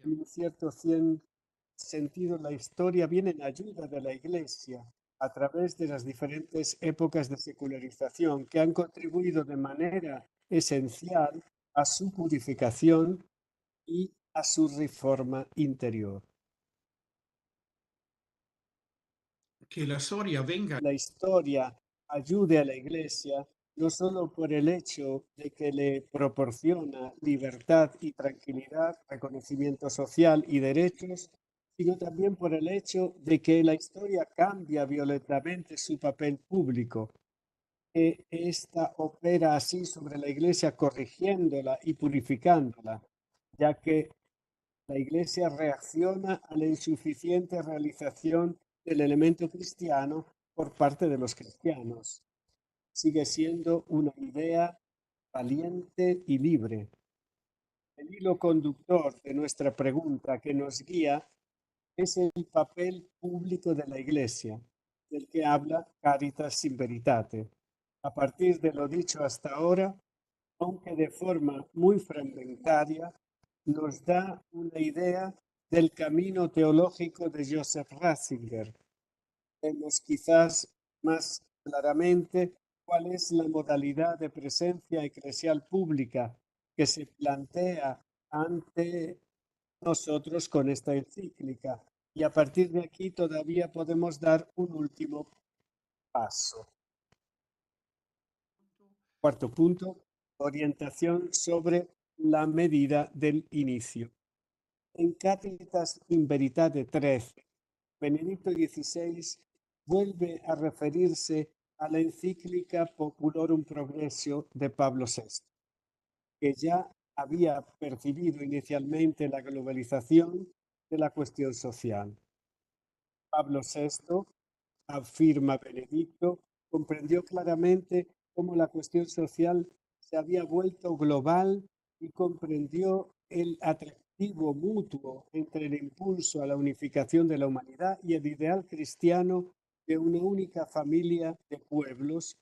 en un cierto sentido, la historia viene en ayuda de la Iglesia a través de las diferentes épocas de secularización que han contribuido de manera esencial a su purificación y a su reforma interior. Che la storia venga La historia ayude a la Iglesia no solo por el hecho de que le proporciona libertad y tranquilidad, reconocimiento social y derechos, sino también por el hecho de que la historia cambia violentamente su papel público, que ésta opera así sobre la Iglesia corrigiéndola y purificándola, ya que la Iglesia reacciona a la insuficiente realización del elemento cristiano por parte de los cristianos. Sigue siendo una idea valiente y libre. El hilo conductor de nuestra pregunta que nos guía es el papel público de la Iglesia, del que habla Caritas in Veritate. A partir de lo dicho hasta ahora, aunque de forma muy fragmentaria, nos da una idea del camino teológico de Joseph Ratzinger. Vemos quizás más claramente cuál es la modalidad de presencia eclesial pública que se plantea ante nosotros con esta encíclica. Y a partir de aquí todavía podemos dar un último paso. Cuarto punto, orientación sobre la medida del inicio. En Caritas in Veritate 13, Benedicto XVI vuelve a referirse a la encíclica Populorum Progressio de Pablo VI, que ya había percibido inicialmente la globalización de la cuestión social. Pablo VI, afirma Benedicto, comprendió claramente cómo la cuestión social se había vuelto global y comprendió el atractivo mutuo entre el impulso a la unificación de la humanidad y el ideal cristiano de una única familia de pueblos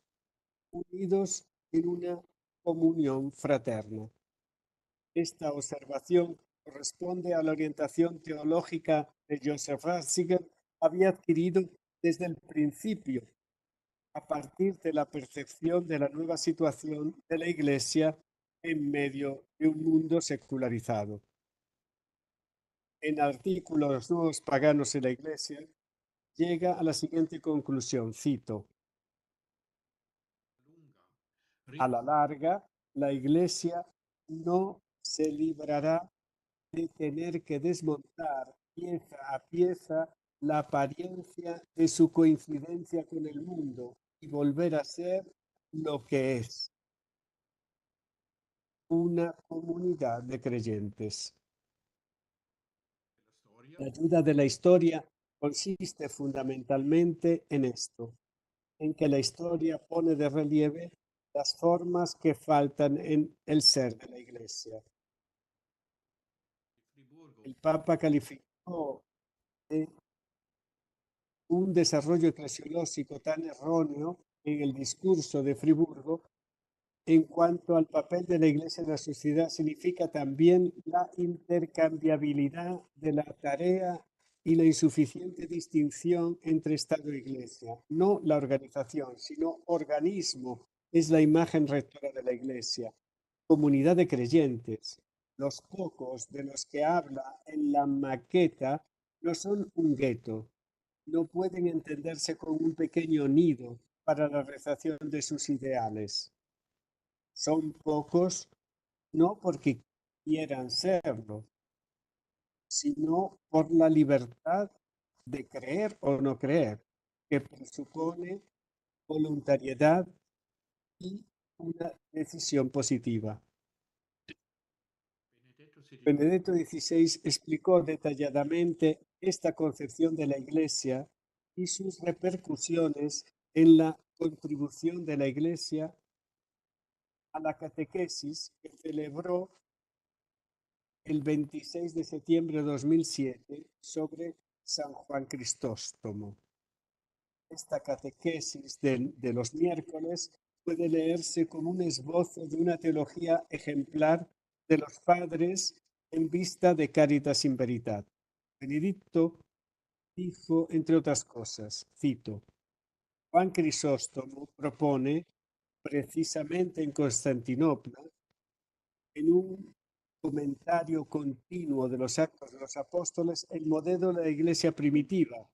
unidos en una comunión fraterna. Esta observación corresponde a la orientación teológica de Joseph Ratzinger, había adquirido desde el principio, a partir de la percepción de la nueva situación de la Iglesia en medio de un mundo secularizado. En artículo Los nuevos paganos en la Iglesia, llega a la siguiente conclusión, cito: a la larga, la Iglesia no se librará de tener que desmontar pieza a pieza la apariencia de su coincidencia con el mundo y volver a ser lo que es, una comunidad de creyentes. La ayuda de la historia consiste fundamentalmente en esto, en que la historia pone de relieve las formas que faltan en el ser de la Iglesia. El Papa calificó de un desarrollo eclesiológico tan erróneo en el discurso de Friburgo en cuanto al papel de la Iglesia en la sociedad significa también la intercambiabilidad de la tarea y la insuficiente distinción entre Estado e Iglesia. No la organización, sino organismo es la imagen rectora de la Iglesia. Comunidad de creyentes. Los pocos de los que habla en la maqueta no son un gueto, no pueden entenderse como un pequeño nido para la realización de sus ideales. Son pocos no porque quieran serlo, sino por la libertad de creer o no creer, que presupone voluntariedad y una decisión positiva. Benedetto XVI explicó detalladamente esta concepción de la Iglesia y sus repercusiones en la contribución de la Iglesia a la catequesis que celebró el 26 de septiembre de 2007 sobre San Juan Crisóstomo. Esta catequesis de los miércoles puede leerse como un esbozo de una teología ejemplar de los padres en vista de Caritas in Veritate. Benedicto dijo, entre otras cosas, cito: Juan Crisóstomo propone, precisamente en Constantinopla, en un comentario continuo de los actos de los apóstoles, el modelo de la Iglesia primitiva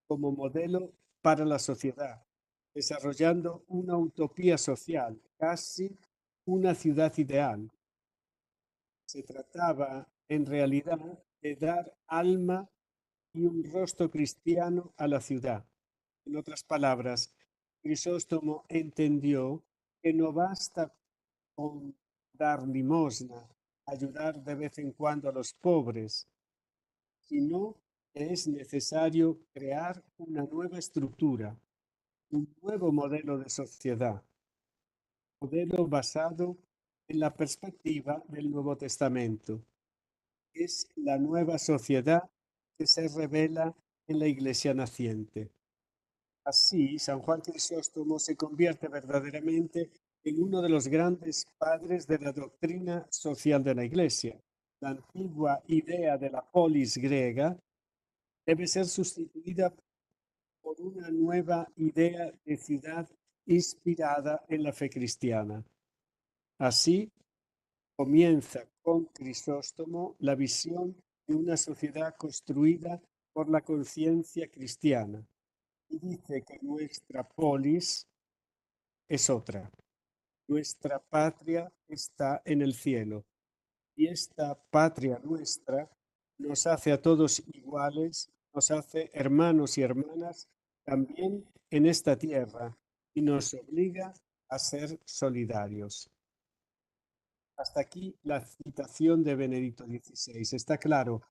como modelo para la sociedad, desarrollando una utopía social, casi una ciudad ideal. Se trataba, en realidad, de dar alma y un rostro cristiano a la ciudad. En otras palabras, Crisóstomo entendió que no basta con dar limosna, ayudar de vez en cuando a los pobres, sino que es necesario crear una nueva estructura, un nuevo modelo de sociedad, modelo basado en la perspectiva del Nuevo Testamento. Es la nueva sociedad que se revela en la Iglesia naciente. Así, San Juan Crisóstomo se convierte verdaderamente en uno de los grandes padres de la doctrina social de la Iglesia. La antigua idea de la polis griega debe ser sustituida por una nueva idea de ciudad inspirada en la fe cristiana. Así comienza con Crisóstomo la visión de una sociedad construida por la conciencia cristiana y dice que nuestra polis es otra. Nuestra patria está en el cielo y esta patria nuestra nos hace a todos iguales, nos hace hermanos y hermanas también en esta tierra y nos obliga a ser solidarios. Hasta aquí la citación de Benedicto XVI. Está claro,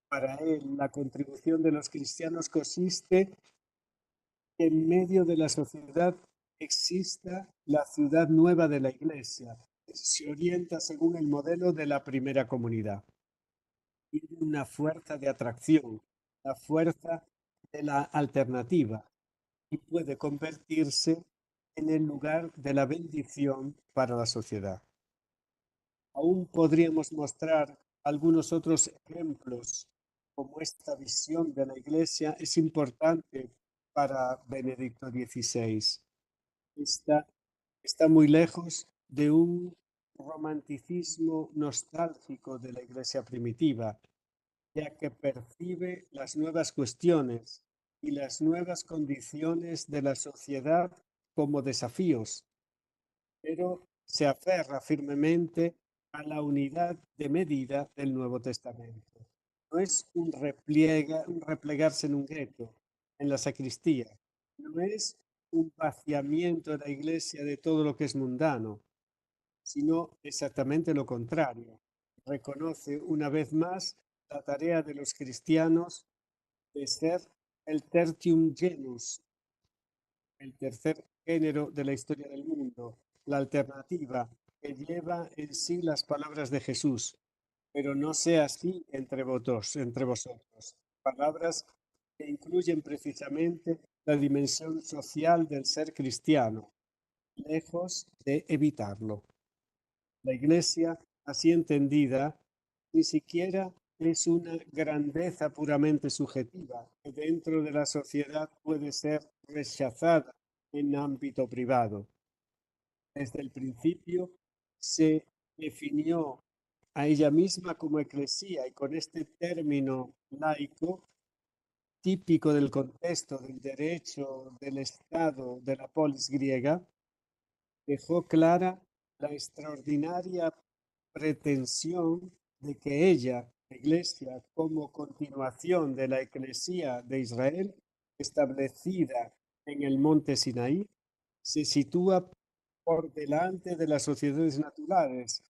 para él la contribución de los cristianos consiste en medio de la sociedad exista la ciudad nueva de la Iglesia. Se orienta según el modelo de la primera comunidad. Tiene una fuerza de atracción, la fuerza de la alternativa y puede convertirse en el lugar de la bendición para la sociedad. Aún podríamos mostrar algunos otros ejemplos como esta visión de la Iglesia es importante para Benedicto XVI. Está muy lejos de un romanticismo nostálgico de la Iglesia primitiva, ya que percibe las nuevas cuestiones y las nuevas condiciones de la sociedad como desafíos, pero se aferra firmemente a la unidad de medida del Nuevo Testamento. No es un replegarse en un gueto, en la sacristía. No es un vaciamiento de la Iglesia de todo lo que es mundano, sino exactamente lo contrario. Reconoce una vez más la tarea de los cristianos de ser el tertium genus, el tercer género de la historia del mundo, la alternativa que lleva en sí las palabras de Jesús, pero no sea así entre vosotros. Palabras que incluyen precisamente la dimensión social del ser cristiano, lejos de evitarlo. La Iglesia, así entendida, ni siquiera es una grandeza puramente subjetiva, que dentro de la sociedad puede ser rechazada en ámbito privado. Desde el principio se definió a ella misma como eclesía y con este término laico, típico del contexto del derecho del Estado de la polis griega, dejó clara la extraordinaria pretensión de que ella, la Iglesia, como continuación de la Eclesía de Israel, establecida en el monte Sinaí, se sitúa por delante de las sociedades naturales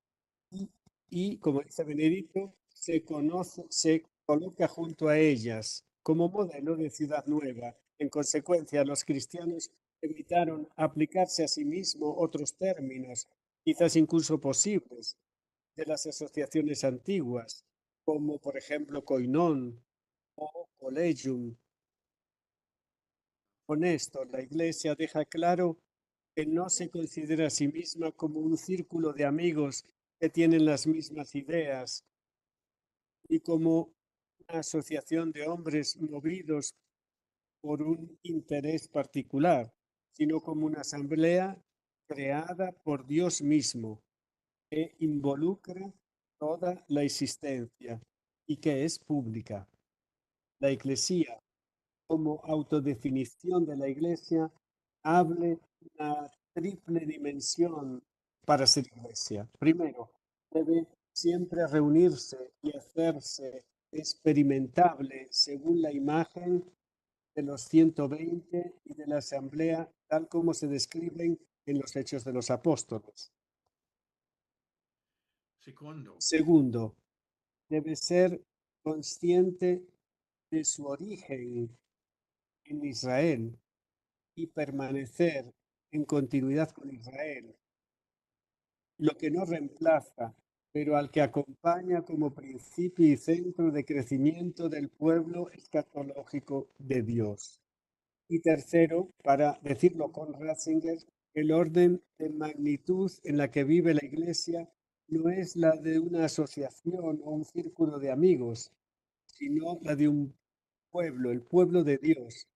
y, como dice Benedicto, se coloca junto a ellas como modelo de ciudad nueva. En consecuencia, los cristianos evitaron aplicarse a sí mismos otros términos, quizás incluso posibles, de las asociaciones antiguas, como por ejemplo koinón o collegium. Con esto, la Iglesia deja claro que no se considera a sí misma como un círculo de amigos que tienen las mismas ideas y como una asociación de hombres movidos por un interés particular, sino como una asamblea creada por Dios mismo, que involucra toda la existencia y que es pública. La Iglesia, como autodefinición de la Iglesia, hable una triple dimensión para ser Iglesia. Primero, debe siempre reunirse y hacerse experimentable según la imagen de los 120 y de la asamblea, tal como se describen en los Hechos de los Apóstoles. Segundo, debe ser consciente de su origen en Israel y permanecer en continuidad con Israel, lo que no reemplaza, pero al que acompaña como principio y centro de crecimiento del pueblo escatológico de Dios. Y tercero, para decirlo con Ratzinger, el orden de magnitud en la que vive la Iglesia no es la de una asociación o un círculo de amigos, sino la de un pueblo, el pueblo de Dios,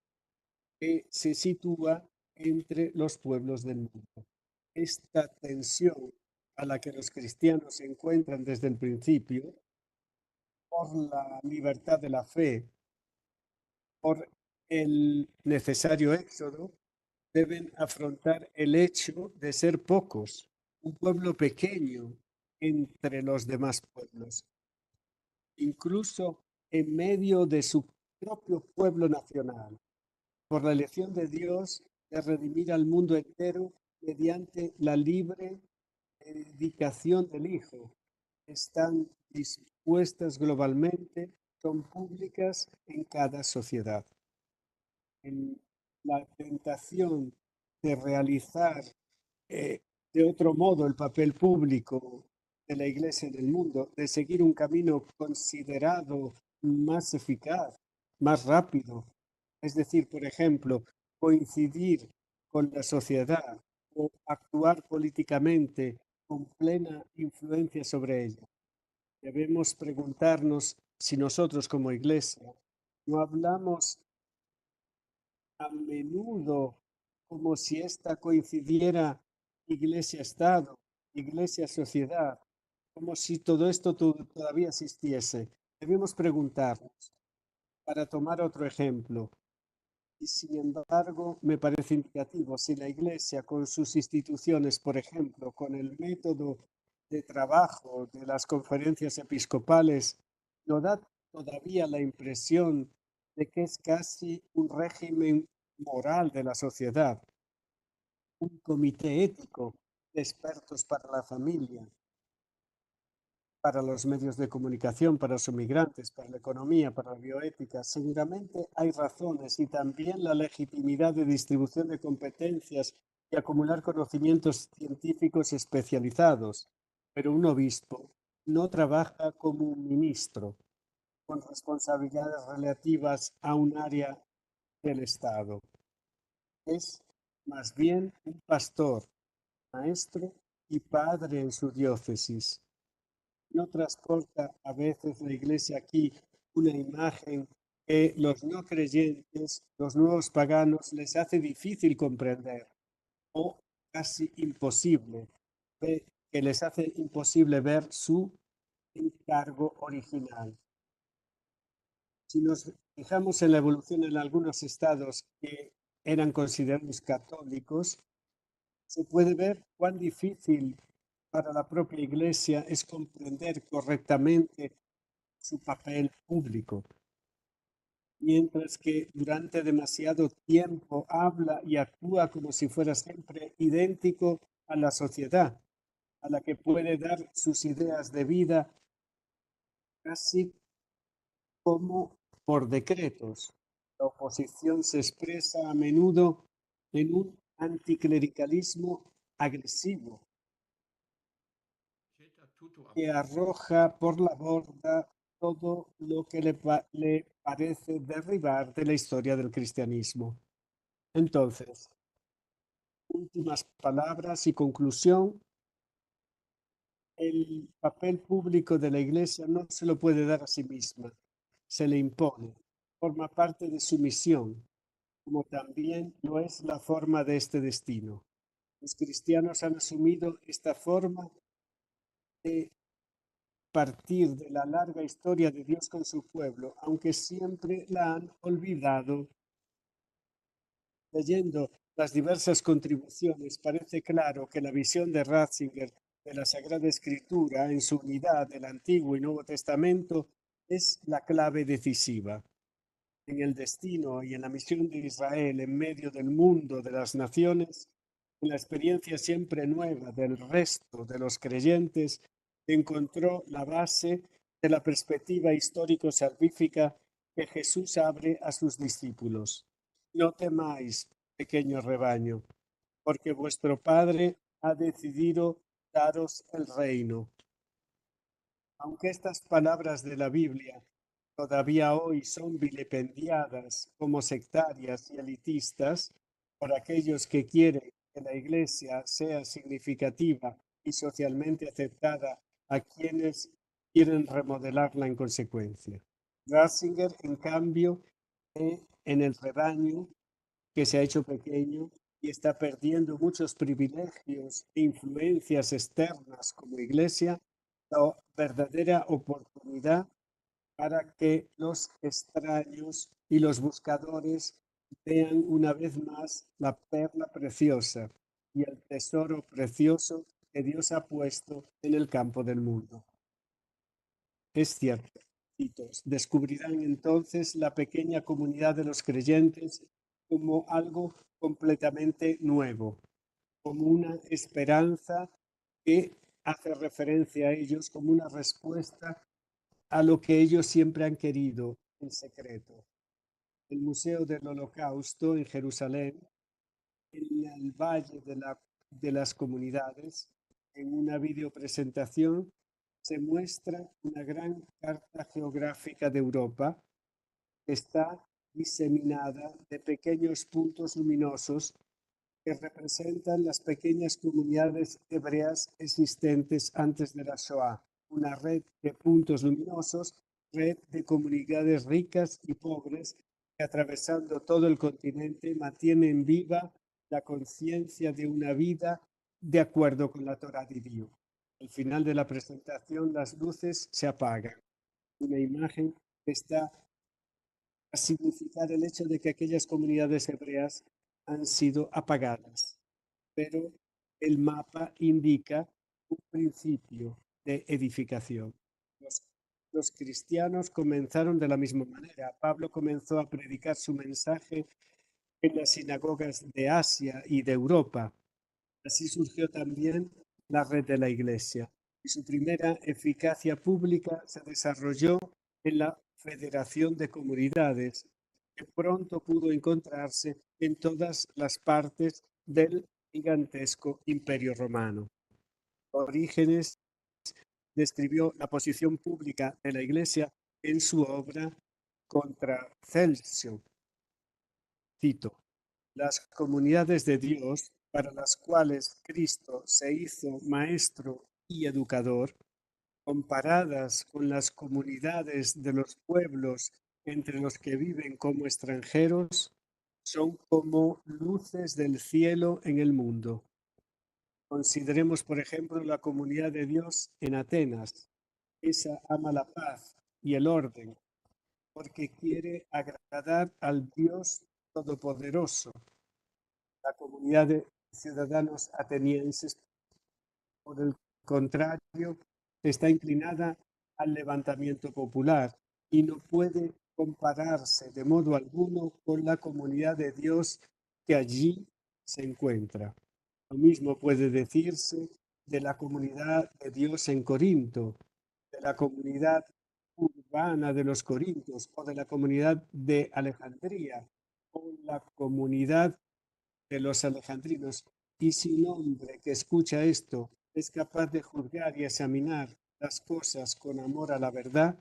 que se sitúa entre los pueblos del mundo. Esta tensión a la que los cristianos se encuentran desde el principio, por la libertad de la fe, por el necesario éxodo, deben afrontar el hecho de ser pocos, un pueblo pequeño entre los demás pueblos, incluso en medio de su propio pueblo nacional, por la elección de Dios de redimir al mundo entero mediante la libre dedicación del Hijo. Están dispuestas globalmente, son públicas en cada sociedad. En la tentación de realizar de otro modo el papel público de la Iglesia en el mundo, de seguir un camino considerado más eficaz, más rápido. Es decir, por ejemplo, coincidir con la sociedad o actuar políticamente con plena influencia sobre ella. Debemos preguntarnos si nosotros como Iglesia no hablamos a menudo como si esta coincidiera Iglesia-Estado iglesia, sociedad, como si todo esto todavía existiese. Debemos preguntarnos, para tomar otro ejemplo, y sin embargo me parece indicativo, si la iglesia con sus instituciones, por ejemplo, con el método de trabajo de las conferencias episcopales, nos da todavía la impresión de que es casi un régimen moral de la sociedad, un comité ético de expertos para la familia, para los medios de comunicación, para los migrantes, para la economía, para la bioética. Seguramente hay razones y también la legitimidad de distribución de competencias y acumular conocimientos científicos especializados. Pero un obispo no trabaja como un ministro con responsabilidades relativas a un área del Estado. Es más bien un pastor, maestro y padre en su diócesis. No transporta a veces la iglesia aquí una imagen que los no creyentes, los nuevos paganos, les hace difícil comprender o casi imposible, que les hace imposible ver su encargo original. Si nos fijamos en la evolución en algunos estados que eran considerados católicos, se puede ver cuán difícil para la propia iglesia es comprender correctamente su papel público, mientras que durante demasiado tiempo habla y actúa como si fuera siempre idéntico a la sociedad, a la que puede dar sus ideas de vida casi como por decretos. La oposición se expresa a menudo en un anticlericalismo agresivo que arroja por la borda todo lo que le parece derribar de la historia del cristianismo. Entonces, últimas palabras y conclusión. El papel público de la Iglesia no se lo puede dar a sí misma, se le impone, forma parte de su misión, como también lo es la forma de este destino. Los cristianos han asumido esta forma de partir de la larga historia de Dios con su pueblo, aunque siempre la han olvidado. Leyendo las diversas contribuciones, parece claro que la visión de Ratzinger de la Sagrada Escritura en su unidad del Antiguo y Nuevo Testamento es la clave decisiva. En el destino y en la misión de Israel en medio del mundo de las naciones, en la experiencia siempre nueva del resto de los creyentes, encontró la base de la perspectiva histórico-salvífica que Jesús abre a sus discípulos. No temáis, pequeño rebaño, porque vuestro Padre ha decidido daros el reino. Aunque estas palabras de la Biblia todavía hoy son vilipendiadas como sectarias y elitistas por aquellos que quieren que la Iglesia sea significativa y socialmente aceptada a quienes quieren remodelarla en consecuencia. Ratzinger, en cambio, ve en el rebaño que se ha hecho pequeño y está perdiendo muchos privilegios e influencias externas como Iglesia, la verdadera oportunidad para que los extraños y los buscadores vean una vez más la perla preciosa y el tesoro precioso que Dios ha puesto en el campo del mundo. Es cierto, descubrirán entonces la pequeña comunidad de los creyentes como algo completamente nuevo, como una esperanza que hace referencia a ellos como una respuesta a lo que ellos siempre han querido en secreto. El Museo del Holocausto en Jerusalén, en el Valle de las Comunidades, en una videopresentación, se muestra una gran carta geográfica de Europa que está diseminada de pequeños puntos luminosos que representan las pequeñas comunidades hebreas existentes antes de la Shoah. Una red de puntos luminosos, red de comunidades ricas y pobres que atravesando todo el continente mantienen viva la conciencia de una vida de acuerdo con la Torá divina. Al final de la presentación, las luces se apagan. Una imagen que está a significar el hecho de que aquellas comunidades hebreas han sido apagadas, pero el mapa indica un principio de edificación. Los cristianos comenzaron de la misma manera. Pablo comenzó a predicar su mensaje en las sinagogas de Asia y de Europa. Así surgió también la red de la Iglesia y su primera eficacia pública se desarrolló en la Federación de Comunidades, que pronto pudo encontrarse en todas las partes del gigantesco Imperio Romano. Orígenes describió la posición pública de la Iglesia en su obra Contra Celso. Cito: las comunidades de Dios, para las cuales Cristo se hizo maestro y educador, comparadas con las comunidades de los pueblos entre los que viven como extranjeros, son como luces del cielo en el mundo. Consideremos, por ejemplo, la comunidad de Dios en Atenas. Esa ama la paz y el orden, porque quiere agradar al Dios Todopoderoso. La comunidad de ciudadanos atenienses, por el contrario, está inclinada al levantamiento popular y no puede compararse de modo alguno con la comunidad de Dios que allí se encuentra. Lo mismo puede decirse de la comunidad de Dios en Corinto, de la comunidad urbana de los corintios o de la comunidad de Alejandría o la comunidad de los alejandrinos. Y si un hombre que escucha esto es capaz de juzgar y examinar las cosas con amor a la verdad,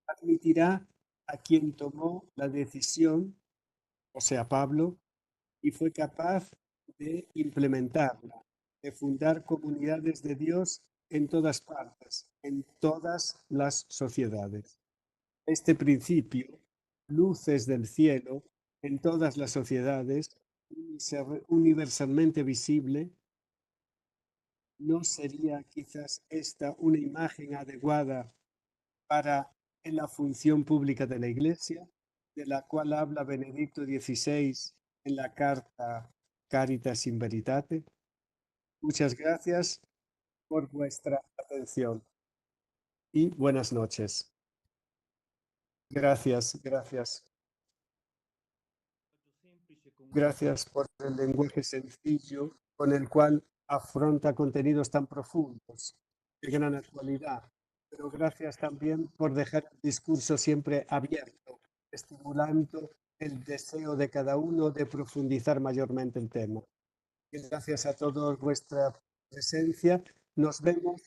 admitirá a quien tomó la decisión, o sea, Pablo, y fue capaz de implementarla, de fundar comunidades de Dios en todas partes, en todas las sociedades. Este principio, luces del cielo en todas las sociedades, universalmente visible, ¿no sería quizás esta una imagen adecuada para la función pública de la Iglesia, de la cual habla Benedicto XVI en la carta Caritas in Veritate? Muchas gracias por vuestra atención y buenas noches. Gracias. Gracias por el lenguaje sencillo con el cual afronta contenidos tan profundos de gran actualidad. Pero gracias también por dejar el discurso siempre abierto, estimulando el deseo de cada uno de profundizar mayormente el tema. Gracias a todos vuestra presencia. Nos vemos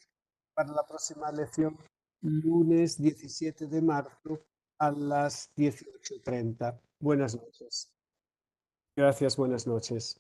para la próxima lección, lunes 17 de marzo a las 18:30. Buenas noches. Gracias, buenas noches.